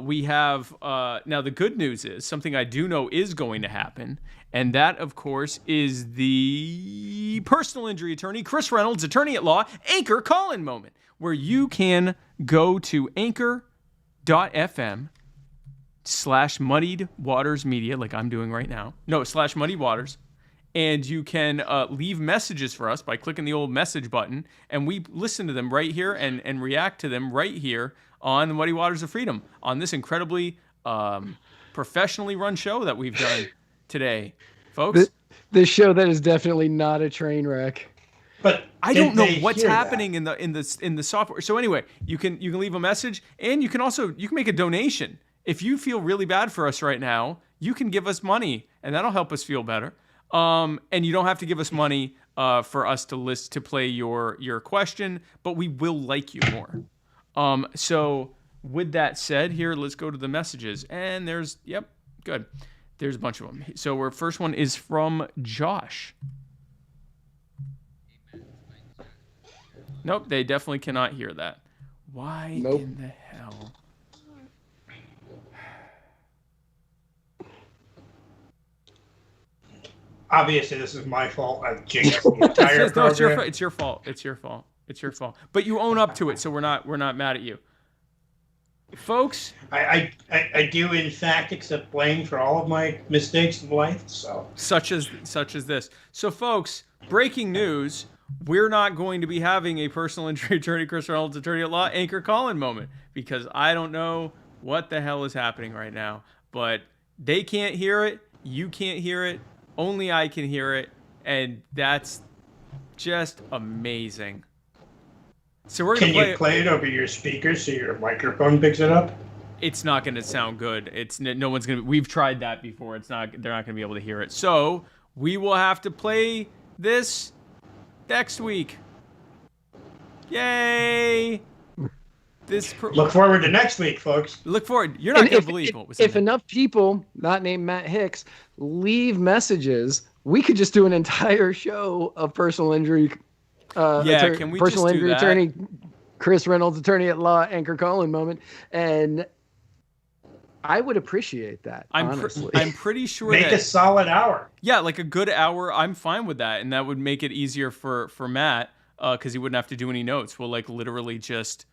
we have now the good news is something I do know is going to happen. And that, of course, is the personal injury attorney, Chris Reynolds, attorney at law, anchor call-in moment, where you can go to anchor.fm/muddiedwatersmedia, like I'm doing right now. No, /muddiedwaters. And you can leave messages for us by clicking the old message button, and we listen to them right here and react to them right here on the Muddy Waters of Freedom, on this incredibly professionally run show that we've done today, folks. This show that is definitely not a train wreck. But I don't know what's happening in the software. So anyway, you can leave a message, and you can make a donation. If you feel really bad for us right now, you can give us money, and that'll help us feel better. And you don't have to give us money for us to play your question, but we will like you more. So with that said, here, let's go to the messages. And there's good. There's a bunch of them. So our first one is from Josh. Nope, they definitely cannot hear that. Why in the hell? Obviously, this is my fault. I've jinxed the entire program. It's your fault. It's your fault. But you own up to it, so we're not mad at you, folks. I do in fact accept blame for all of my mistakes in life. So such as this. So, folks, breaking news: we're not going to be having a personal injury attorney, Chris Reynolds, attorney at law, anchor call-in moment because I don't know what the hell is happening right now. But they can't hear it. You can't hear it. Only I can hear it, and that's just amazing. So we're gonna play it over your speakers so your microphone picks it up? It's not going to sound good. No one's going to. We've tried that before. They're not going to be able to hear it. So we will have to play this next week. Yay! Look forward to next week, folks. Look forward. You're not going to believe what was in If enough people, not named Matt Hicks, leave messages, we could just do an entire show of personal injury. Can we personal just injury do that? attorney Chris Reynolds, attorney at law, anchor call-in moment, and I would appreciate that. Honestly, I'm pretty sure make a solid hour. Yeah, like a good hour. I'm fine with that, and that would make it easier for Matt because he wouldn't have to do any notes. We'll literally just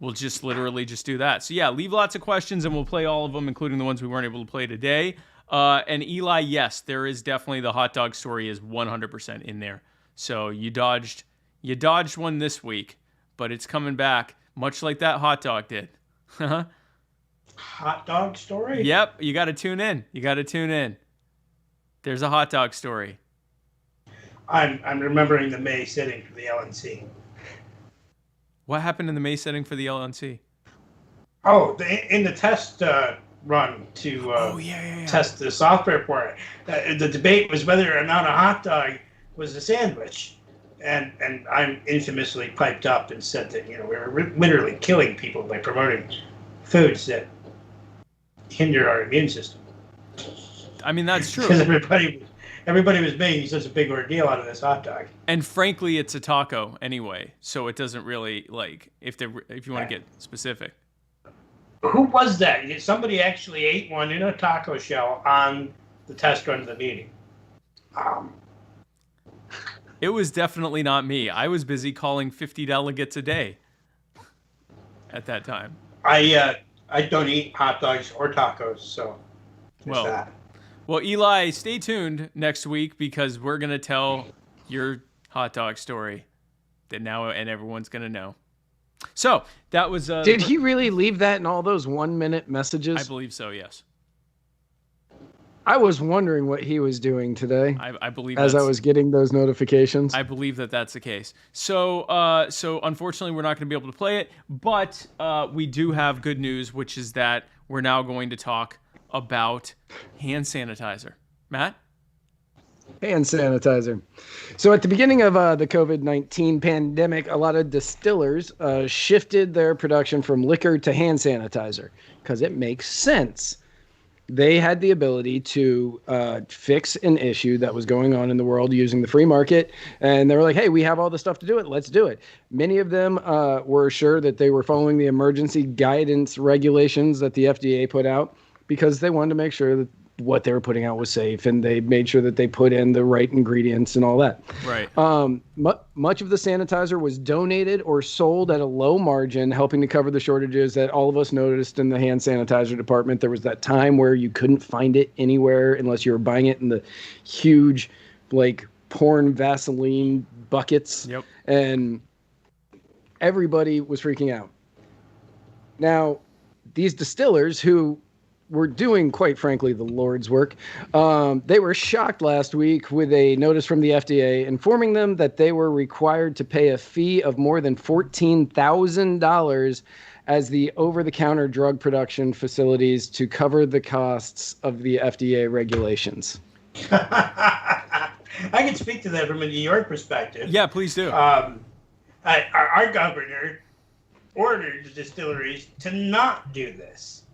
do that. So yeah, leave lots of questions, and we'll play all of them, including the ones we weren't able to play today. And Eli, yes, there is definitely the hot dog story is 100% in there. So you dodged one this week, but it's coming back, much like that hot dog did. Hot dog story? Yep, you got to tune in. There's a hot dog story. I'm remembering the May sitting for the LNC. What happened in the May sitting for the LNC? Oh, in the test run to yeah. test the software for it. The debate was whether or not a hot dog was a sandwich. And I'm infamously piped up and said that, we were literally killing people by promoting foods that hinder our immune system. I mean, that's true. Because everybody was making such a big ordeal out of this hot dog. And frankly, it's a taco anyway, so it doesn't really, like, if you want to get specific. Who was that? Somebody actually ate one in a taco shell on the test run of the meeting. It was definitely not me. I was busy calling 50 delegates a day at that time. I don't eat hot dogs or tacos, so there's that. Well, Eli, stay tuned next week because we're going to tell your hot dog story that now and everyone's going to know. So that was... Did he really leave that in all those 1-minute messages? I believe so, yes. I was wondering what he was doing today. I believe as I was getting those notifications. I believe that that's the case. So unfortunately, we're not going to be able to play it, but we do have good news, which is that we're now going to talk about hand sanitizer. Matt? Hand sanitizer. So at the beginning of the COVID-19 pandemic, a lot of distillers shifted their production from liquor to hand sanitizer because it makes sense. They had the ability to fix an issue that was going on in the world using the free market. And they were like, hey, we have all the stuff to do it. Let's do it. Many of them were sure that they were following the emergency guidance regulations that the FDA put out because they wanted to make sure that what they were putting out was safe. And they made sure that they put in the right ingredients and all that. Right. Much of the sanitizer was donated or sold at a low margin, helping to cover the shortages that all of us noticed in the hand sanitizer department. There was that time where you couldn't find it anywhere unless you were buying it in the huge, like, porn Vaseline buckets. Yep. And everybody was freaking out. Now, these distillers who were doing, quite frankly, the Lord's work. They were shocked last week with a notice from the FDA informing them that they were required to pay a fee of more than $14,000 as the over-the-counter drug production facilities to cover the costs of the FDA regulations. I can speak to that from a New York perspective. Yeah, please do. Our governor ordered the distilleries to not do this.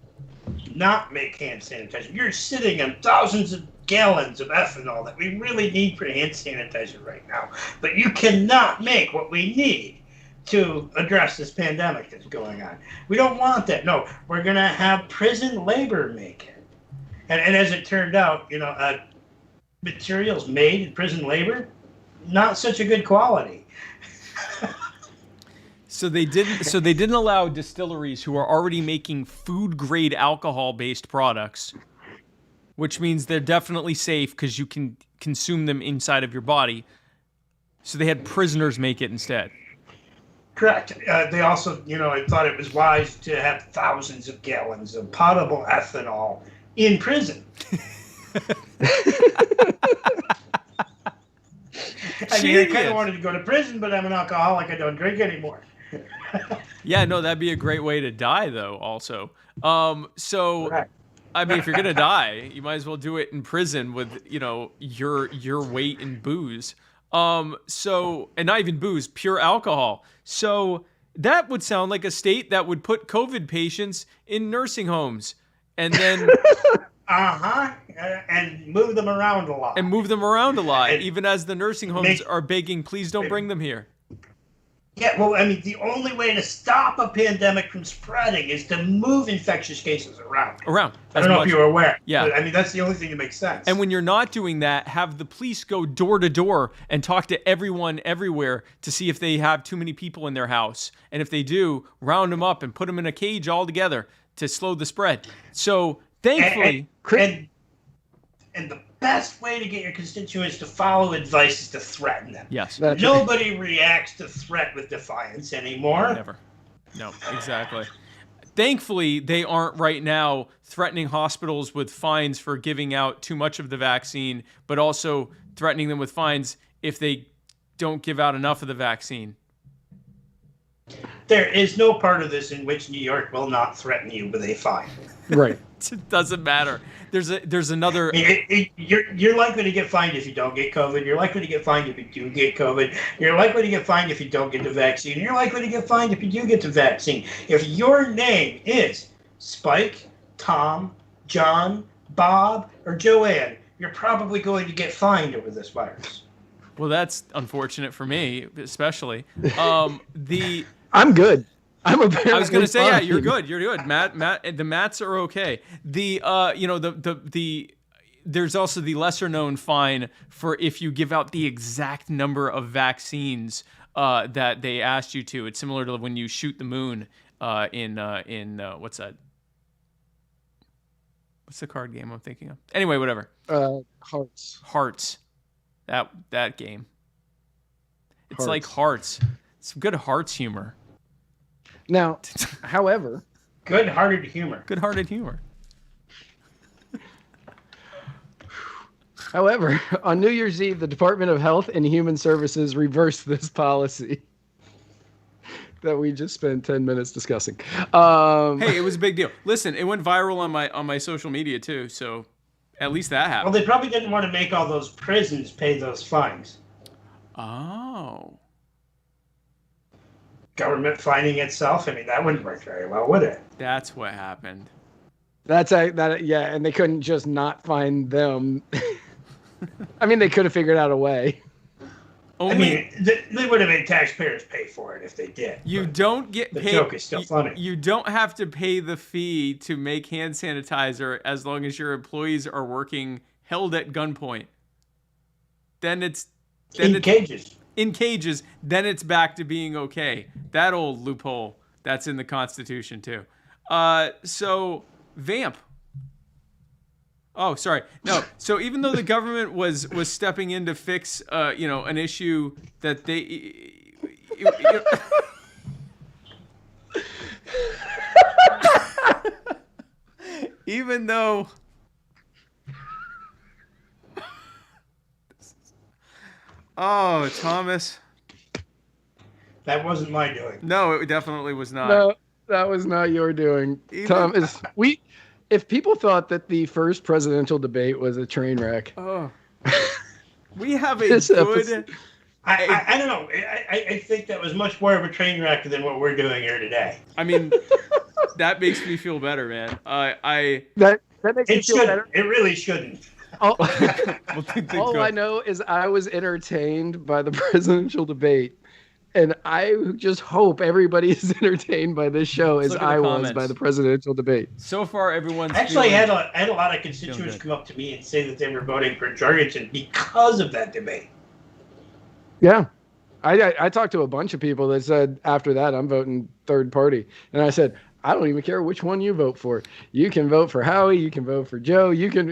Not make hand sanitizer. You're sitting on thousands of gallons of ethanol that we really need for hand sanitizer right now. But you cannot make what we need to address this pandemic that's going on. We don't want that. No, we're going to have prison labor make it. And as it turned out, materials made in prison labor, not such a good quality. So they didn't allow distilleries who are already making food-grade alcohol-based products, which means they're definitely safe because you can consume them inside of your body. So they had prisoners make it instead. Correct. They also, thought it was wise to have thousands of gallons of potable ethanol in prison. I kind of wanted to go to prison, but I'm an alcoholic. I don't drink anymore. Yeah, no, that'd be a great way to die, though, also. Correct. I mean, if you're going to die, you might as well do it in prison with, your weight in booze. And not even booze, pure alcohol. So that would sound like a state that would put COVID patients in nursing homes and then... And move them around a lot. Even as the nursing homes are begging, please don't bring them here. Yeah, well, I mean, the only way to stop a pandemic from spreading is to move infectious cases around. I don't know if you're aware. Yeah. But, I mean, that's the only thing that makes sense. And when you're not doing that, have the police go door to door and talk to everyone everywhere to see if they have too many people in their house. And if they do, round them up and put them in a cage all together to slow the spread. So, thankfully... And the best way to get your constituents to follow advice is to threaten them. Yes. Nobody reacts to threat with defiance anymore. Never. No, exactly. Thankfully, they aren't right now threatening hospitals with fines for giving out too much of the vaccine, but also threatening them with fines if they don't give out enough of the vaccine. There is no part of this in which New York will not threaten you with a fine. Right. It doesn't matter. There's another. You're likely to get fined if you don't get COVID. You're likely to get fined if you do get COVID. You're likely to get fined if you don't get the vaccine. You're likely to get fined if you do get the vaccine. If your name is Spike, Tom, John, Bob, or Joanne, you're probably going to get fined over this virus. Well, that's unfortunate for me, especially. I'm good. I was going to say, yeah, you're good. You're good. Matt, the Matts are okay. There's also the lesser known fine for if you give out the exact number of vaccines that they asked you to. It's similar to when you shoot the moon in what's that? What's the card game I'm thinking of? Anyway, whatever. Hearts. That game. It's Hearts. like Hearts. It's good Hearts humor. Now, however, good-hearted humor. Good-hearted humor. However, on New Year's Eve, the Department of Health and Human Services reversed this policy that we just spent 10 minutes discussing. Hey, it was a big deal. Listen, it went viral on my social media too, so at least that happened. Well, they probably didn't want to make all those prisons pay those fines. Oh. Government fining itself? I mean, that wouldn't work very well, would it? That's what happened. Yeah, and they couldn't just not find them. I mean, they could have figured out a way. They would have made taxpayers pay for it if they did. You don't get paid. The joke is still funny. You don't have to pay the fee to make hand sanitizer as long as your employees are working held at gunpoint. Cages. In cages, then it's back to being okay. That old loophole, that's in the Constitution too. So, Vamp. Oh, sorry. No. So even though the government was stepping in to fix, an issue that they, even though. Oh, Thomas. That wasn't my doing. No, it definitely was not. No, that was not your doing. Thomas, if people thought that the first presidential debate was a train wreck. Oh. We have a good... I don't know. I think that was much more of a train wreck than what we're doing here today. I mean, that makes me feel better, man. That makes me feel better. It really shouldn't. All I know is I was entertained by the presidential debate, and I just hope everybody is entertained by this show as I was by the presidential debate. So far, everyone's actually had a lot of constituents come up to me and say that they were voting for Jorgensen because of that debate. Yeah. I talked to a bunch of people that said after that I'm voting third party, and I said I don't even care which one you vote for. You can vote for Howie, you can vote for Joe, you can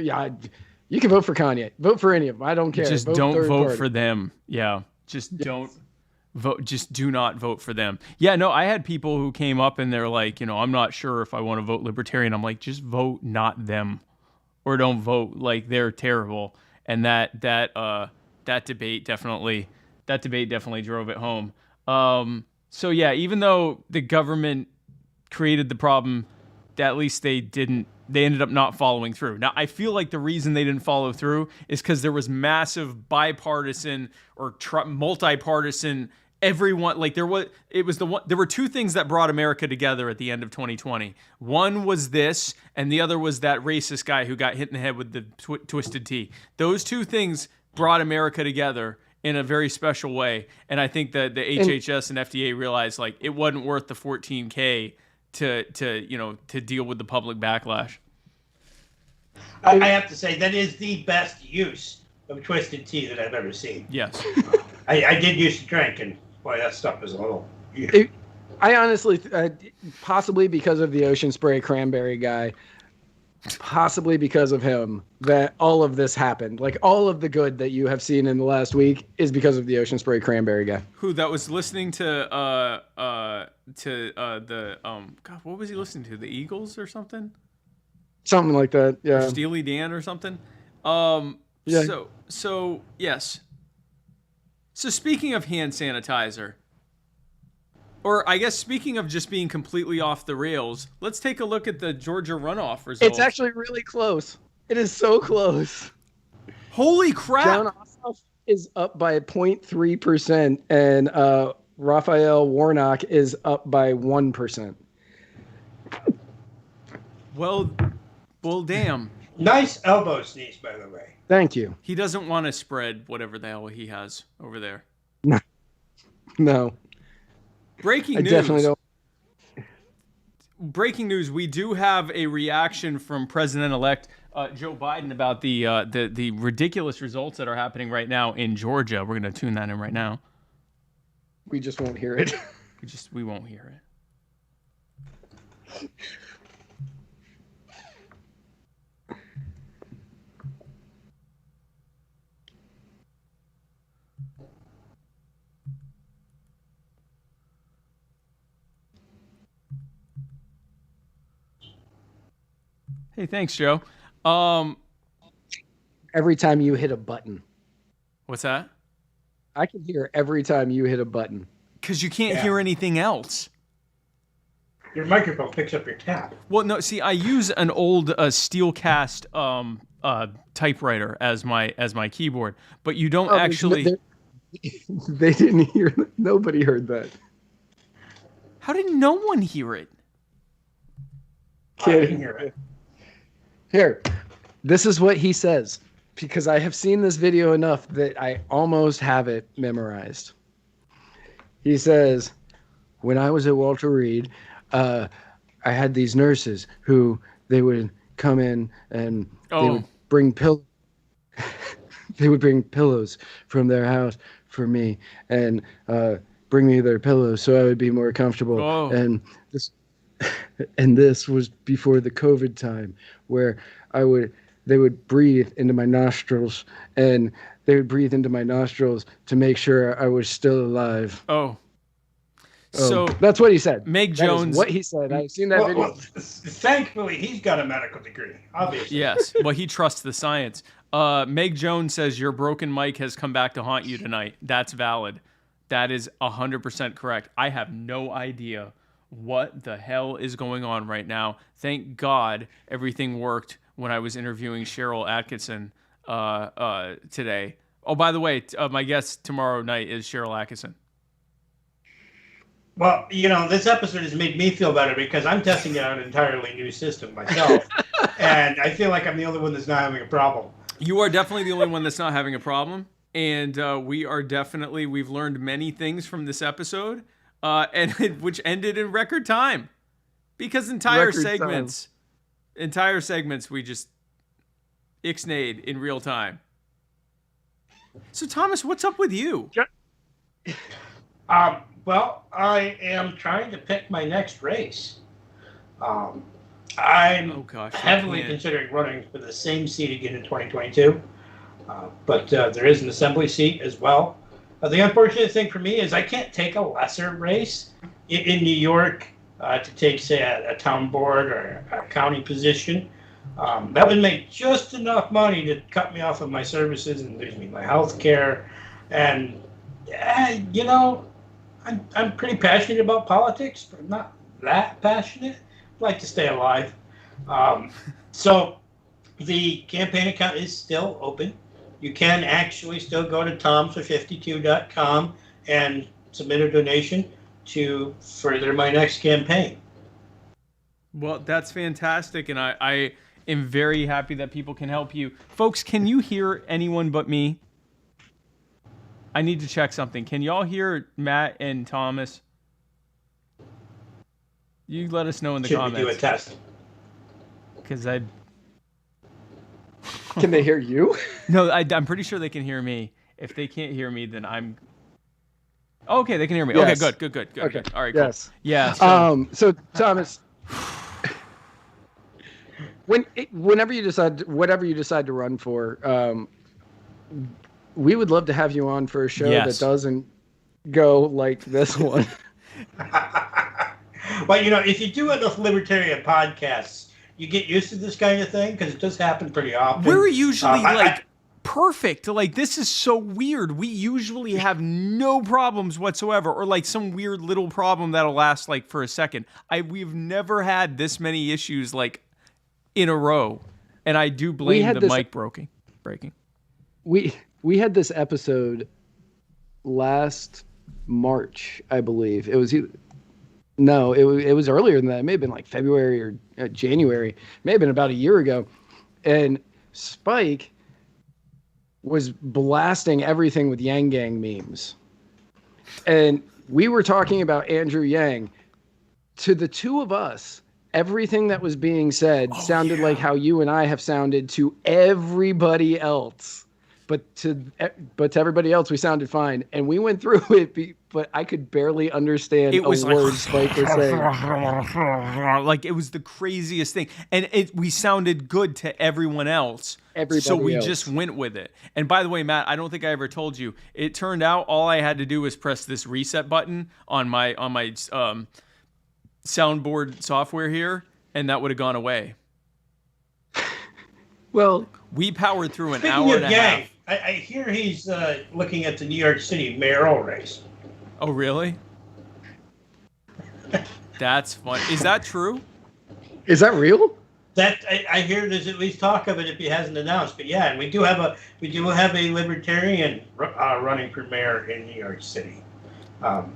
vote for Kanye. Vote for any of them. I don't care. Just don't vote for them. Yeah. Just don't vote. Just do not vote for them. Yeah, no, I had people who came up and they're like, I'm not sure if I want to vote Libertarian. I'm like, just vote not them, or don't vote. Like, they're terrible. And that debate definitely drove it home. So yeah, even though the government created the problem, at least they ended up not following through. Now, I feel like the reason they didn't follow through is because there was massive bipartisan or multi-partisan everyone. Like there were two things that brought America together at the end of 2020. One was this, and the other was that racist guy who got hit in the head with the twisted T. Those two things brought America together in a very special way. And I think that the HHS and FDA realized like it wasn't worth the $14K to deal with the public backlash. I have to say that is the best use of twisted tea that I've ever seen. Yes. I did used to drink, and boy, that stuff was a little... I honestly, possibly because of the Ocean Spray Cranberry guy, possibly because of him, that all of this happened. Like, all of the good that you have seen in the last week is because of the Ocean Spray Cranberry guy. Who, that was listening to God, what was he listening to? The Eagles or something? Something like that, yeah. Or Steely Dan or something? Yeah. So, yes. So, speaking of hand sanitizer, Or I guess speaking of just being completely off the rails, let's take a look at the Georgia runoff results. It's actually really close. It is so close. Holy crap! John Ossoff is up by 0.3%, and Raphael Warnock is up by 1%. Well, damn. Nice elbow sneeze, by the way. Thank you. He doesn't want to spread whatever the hell he has over there. No. Breaking news. I definitely don't. Breaking news. We do have a reaction from President-elect Joe Biden about the ridiculous results that are happening right now in Georgia. We're going to tune that in right now. We just won't hear it. We won't hear it. Hey, thanks, Joe. Every time you hit a button. What's that? I can hear every time you hit a button. Because you can't hear anything else. Your microphone picks up your tap. Well, no, see, I use an old Steelcast typewriter as my keyboard, but you don't actually. They didn't hear. Nobody heard that. How did no one hear it? I didn't hear it. Here, this is what he says, because I have seen this video enough that I almost have it memorized. He says, when I was at Walter Reed, I had these nurses who they would come in and they would bring they would bring pillows from their house for me and bring me their pillows so I would be more comfortable. And this was before the COVID time, where they would breathe into my nostrils, and they would breathe into my nostrils to make sure I was still alive. So that's what he said. Meg Jones. That is what he said. I've seen that video. Well, thankfully, he's got a medical degree, obviously. Yes. Well, he trusts the science. Meg Jones says your broken mic has come back to haunt you tonight. That's valid. That is 100% correct. I have no idea what the hell is going on right now. Thank God everything worked when I was interviewing Cheryl Atkinson today. Oh, by the way, my guest tomorrow night is Cheryl Atkinson. Well, this episode has made me feel better because I'm testing out an entirely new system myself. And I feel like I'm the only one that's not having a problem. You are definitely the only one that's not having a problem. And we've learned many things from this episode. Which ended in record time, because entire segments we just ixnayed in real time. So Thomas, what's up with you? Well, I am trying to pick my next race. I'm heavily considering running for the same seat again in 2022, but there is an assembly seat as well. The unfortunate thing for me is I can't take a lesser race in New York to take, say, a town board or a county position. That would make just enough money to cut me off of my services and lose me my health care. And, I'm pretty passionate about politics, but not that passionate. I'd like to stay alive. So the campaign account is still open. You can actually still go to tomsfor52.com and submit a donation to further my next campaign. Well, that's fantastic, and I am very happy that people can help you. Folks, can you hear anyone but me? I need to check something. Can y'all hear Matt and Thomas? You let us know in the comments. Should we do a test? Because Can they hear you? No, I'm pretty sure they can hear me. If they can't hear me, then I'm... Okay, they can hear me. Yes. Okay, good. Okay. Good. All right, yes. Cool. Yeah. So Thomas, whatever you decide to run for, we would love to have you on for a show that doesn't go like this one. Well, if you do enough Libertarian podcasts, you get used to this kind of thing because it does happen pretty often. We're usually perfect. Like, this is so weird. We usually have no problems whatsoever, or like some weird little problem that'll last like for a second. We've never had this many issues like in a row, and I do blame the mic breaking. We had this episode last March, I believe. It was no, it was earlier than that. It may have been like February or January. It may have been about a year ago, and Spike was blasting everything with Yang Gang memes. And we were talking about Andrew Yang. To the two of us, everything that was being said sounded like how you and I have sounded to everybody else. But to everybody else, we sounded fine. And we went through it, but I could barely understand a word Spike was saying. Like, it was the craziest thing. And we sounded good to everyone else. So we just went with it. And by the way, Matt, I don't think I ever told you. It turned out all I had to do was press this reset button on my soundboard software here, and that would have gone away. Well, we powered through an hour and a half. I hear he's looking at the New York City mayoral race. Oh, really? That's fun. Is that true? Is that real? That I hear there's at least talk of it if he hasn't announced. But yeah, and we do have a Libertarian running for mayor in New York City,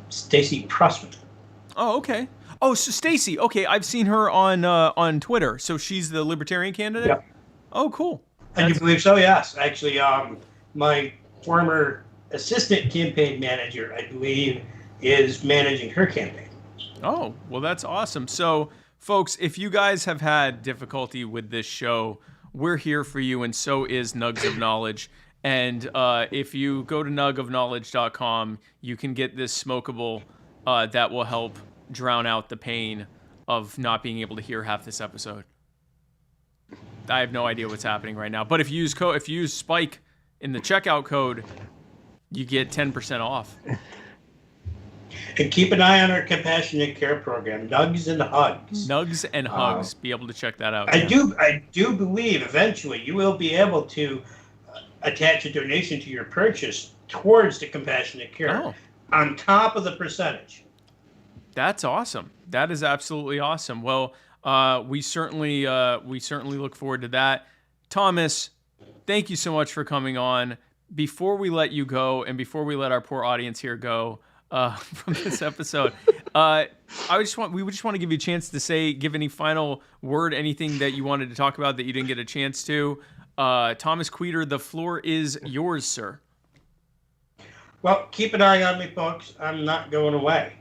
Stacey Pressman. Oh, okay. Oh, so Stacey. Okay, I've seen her on Twitter. So she's the Libertarian candidate. Yep. Oh, cool. And you believe so? Yes. Actually, my former assistant campaign manager, I believe, is managing her campaign. Oh, well, that's awesome. So, folks, if you guys have had difficulty with this show, we're here for you, and so is Nugs of Knowledge. And if you go to nugofknowledge.com, you can get this smokable that will help drown out the pain of not being able to hear half this episode. I have no idea what's happening right now. But if you use Spike in the checkout code, you get 10% off. And keep an eye on our compassionate care program, Nugs and Hugs. Nugs and Hugs. Be able to check that out. I do believe eventually you will be able to attach a donation to your purchase towards the compassionate care on top of the percentage. That's awesome. That is absolutely awesome. Well, we certainly look forward to that. Thomas, thank you so much for coming on. Before we let you go, and before we let our poor audience here go from this episode, we just want to give you a chance to give any final word, anything that you wanted to talk about that you didn't get a chance to. Thomas Queter, the floor is yours, sir. Well, keep an eye on me, folks. I'm not going away.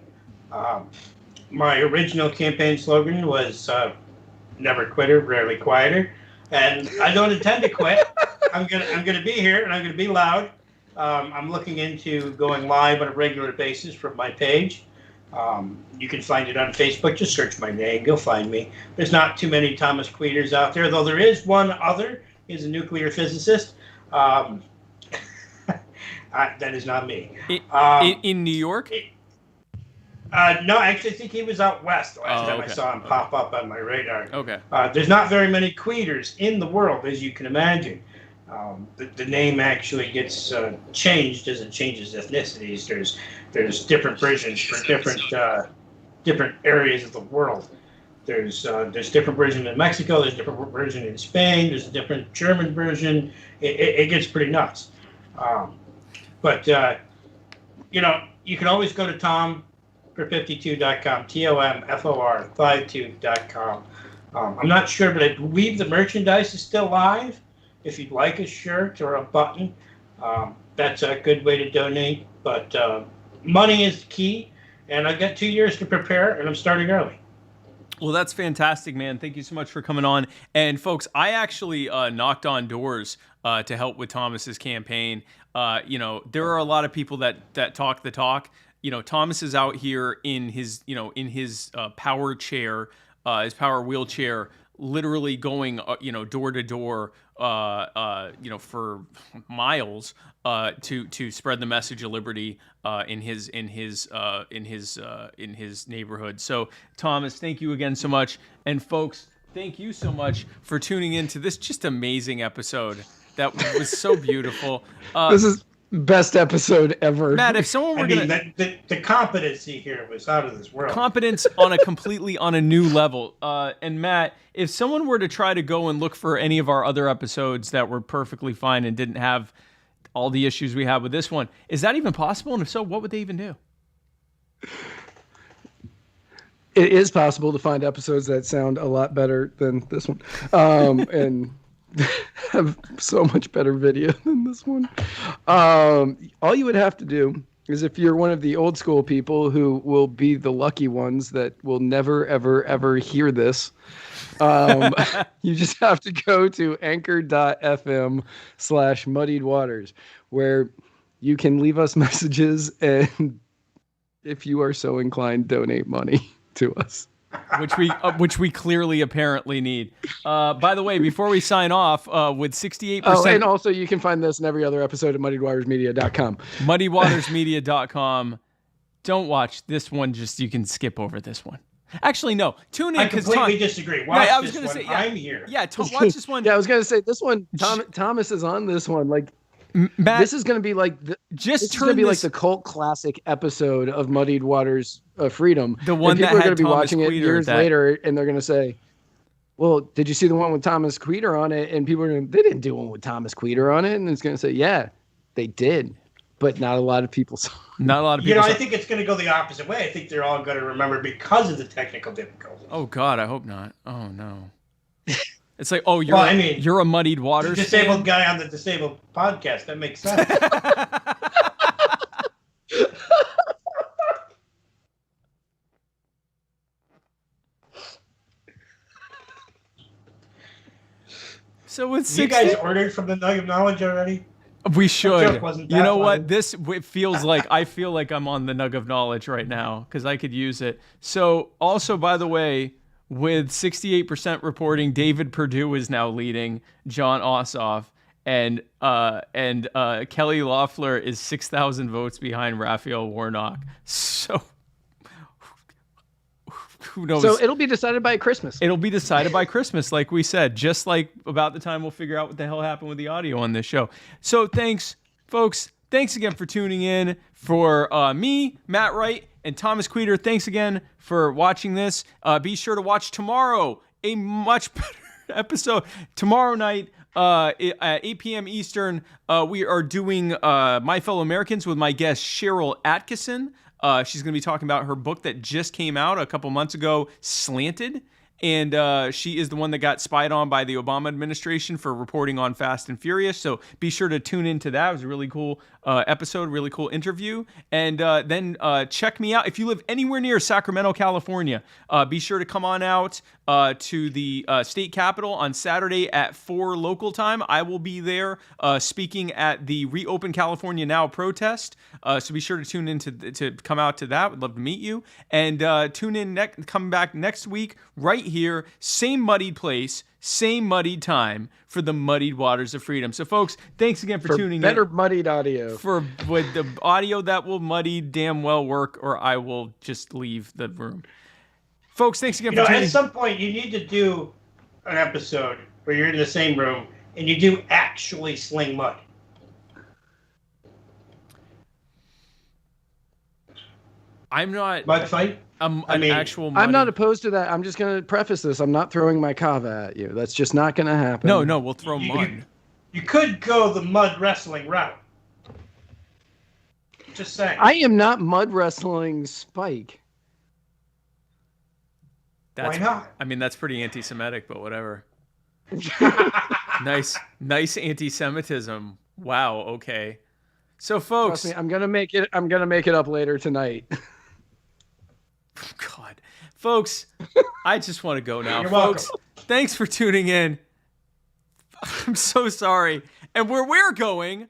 My original campaign slogan was "Never quitter, rarely quieter," and I don't intend to quit. I'm gonna be here, and I'm gonna be loud. I'm looking into going live on a regular basis from my page. You can find it on Facebook. Just search my name; you'll find me. There's not too many Thomas Queters out there, though. There is one other. He's a nuclear physicist. That is not me. In New York? No, I actually think he was out west the last time I saw him pop up on my radar. Okay. There's not very many Queters in the world, as you can imagine. The name actually gets changed as it changes ethnicities. There's different versions for different areas of the world. There's different version in Mexico. There's a different version in Spain. There's a different German version. It gets pretty nuts. But you can always go to tomfor52.com, TOMFOR52.com. I'm not sure, but I believe the merchandise is still live. If you'd like a shirt or a button, that's a good way to donate. But money is the key, and I've got 2 years to prepare, and I'm starting early. Well, that's fantastic, man. Thank you so much for coming on. And folks, I actually knocked on doors to help with Thomas's campaign. There are a lot of people that talk the talk. Thomas is out here in his power chair, his power wheelchair, literally going door to door for miles to spread the message of liberty in his neighborhood. So Thomas, thank you again so much, and folks, thank you so much for tuning in to this just amazing episode That was so beautiful. This is best episode ever. Matt, if someone were the competency here was out of this world. Competence on a new level. And Matt, if someone were to try to go and look for any of our other episodes that were perfectly fine and didn't have all the issues we have with this one, is that even possible? And if so, what would they even do? It is possible to find episodes that sound a lot better than this one, and have so much better video than this one. All you would have to do is, if you're one of the old school people who will be the lucky ones that will never, ever, ever hear this, you just have to go to anchor.fm/muddied waters, where you can leave us messages and, if you are so inclined, donate money to us, which we clearly apparently need. By the way, before we sign off, with 68%. Oh, and also you can find this and every other episode at muddiedwatersmedia.com. Muddiedwatersmedia.com. Don't watch this one. Just, you can skip over this one. Actually, no. Tune in. I completely disagrey. Watch I was this gonna one. say, yeah, I'm here. Yeah, watch this one. Yeah, I was gonna say this one. Thomas is on this one. Like, Matt, this is gonna be like like the cult classic episode of Muddied Waters Freedom. The one and that people are had gonna be Thomas watching it Queter years later, and they're gonna say, "Well, did you see the one with Thomas Queter on it?" And people are gonna, they didn't do one with Thomas Queter on it, and it's gonna say, "Yeah, they did," but not a lot of people saw. Not a lot of people. I think it's going to go the opposite way. I think they're all going to remember because of the technical difficulties. Oh God, I hope not. Oh no. It's like, oh, you're a Muddied Waters disabled fan? Guy on the disabled podcast. That makes sense. So with you guys ordered from the Nug of Knowledge already? We should. You know what? It feels like I feel like I'm on the Nug of Knowledge right now because I could use it. So also, by the way, with 68% reporting, David Perdue is now leading John Ossoff, and Kelly Loeffler is 6,000 votes behind Raphael Warnock. So who knows? So it'll be decided by Christmas. It'll be decided by Christmas, like we said, just like about the time we'll figure out what the hell happened with the audio on this show. So thanks, folks. Thanks again for tuning in. For me, Matt Wright, and Thomas Queter, thanks again for watching this. Be sure to watch tomorrow, a much better episode. Tomorrow night at 8 p.m. Eastern, we are doing My Fellow Americans with my guest Cheryl Atkinson. She's going to be talking about her book that just came out a couple months ago, Slanted. And she is the one that got spied on by the Obama administration for reporting on Fast and Furious. So be sure to tune into that. It was a really cool episode, really cool interview. And then check me out. If you live anywhere near Sacramento, California, be sure to come on out to the state capitol on Saturday at 4 local time. I will be there speaking at the Reopen California Now protest. So be sure to tune in to come out to that. Would love to meet you. And tune in, come back next week right here, same muddied place, same muddied time for the Muddied Waters of Freedom. So, folks, thanks again for tuning in. Better muddied audio. With the audio that will muddy damn well work, or I will just leave the room. Folks, thanks again for tuning in. At some point, you need to do an episode where you're in the same room and you do actually sling mud. I'm not... Mud fight? Actual I'm not opposed to that. I'm just going to preface this. I'm not throwing my kava at you. That's just not going to happen. No, we'll throw mud. You could go the mud wrestling route. Just saying. I am not mud wrestling Spike. Why not? I mean, that's pretty anti-Semitic, but whatever. Nice anti-Semitism. Wow. Okay. So, folks, trust me, I'm gonna make it up later tonight. God, folks, I just want to go now. You're folks, welcome. Thanks for tuning in. I'm so sorry. And where we're going,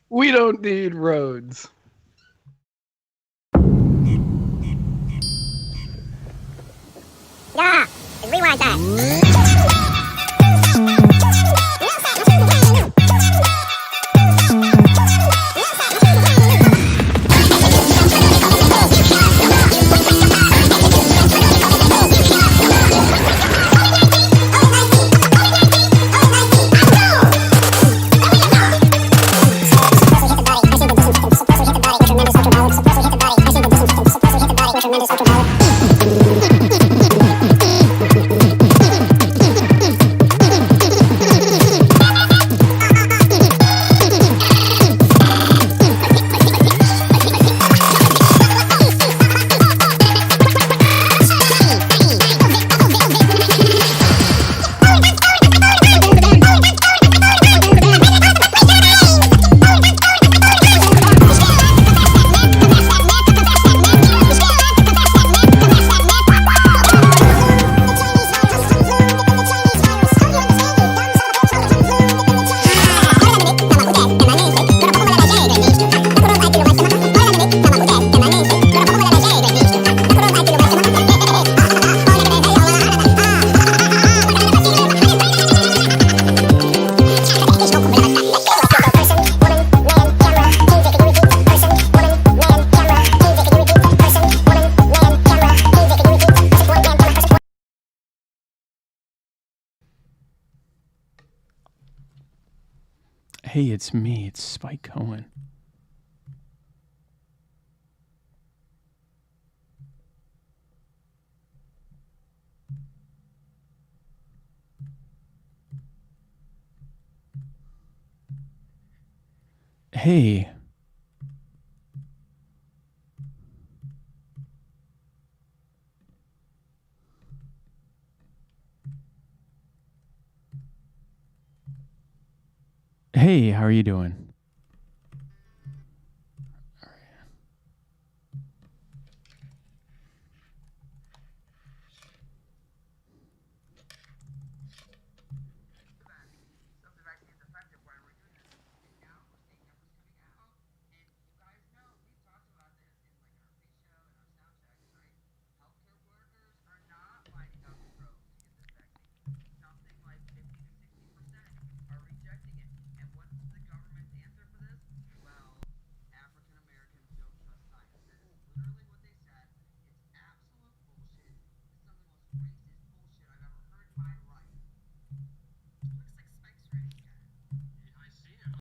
we don't need roads. Yeah, rewind that. Hey, it's me. It's Spike Cohen. Hey. Hey, how are you doing?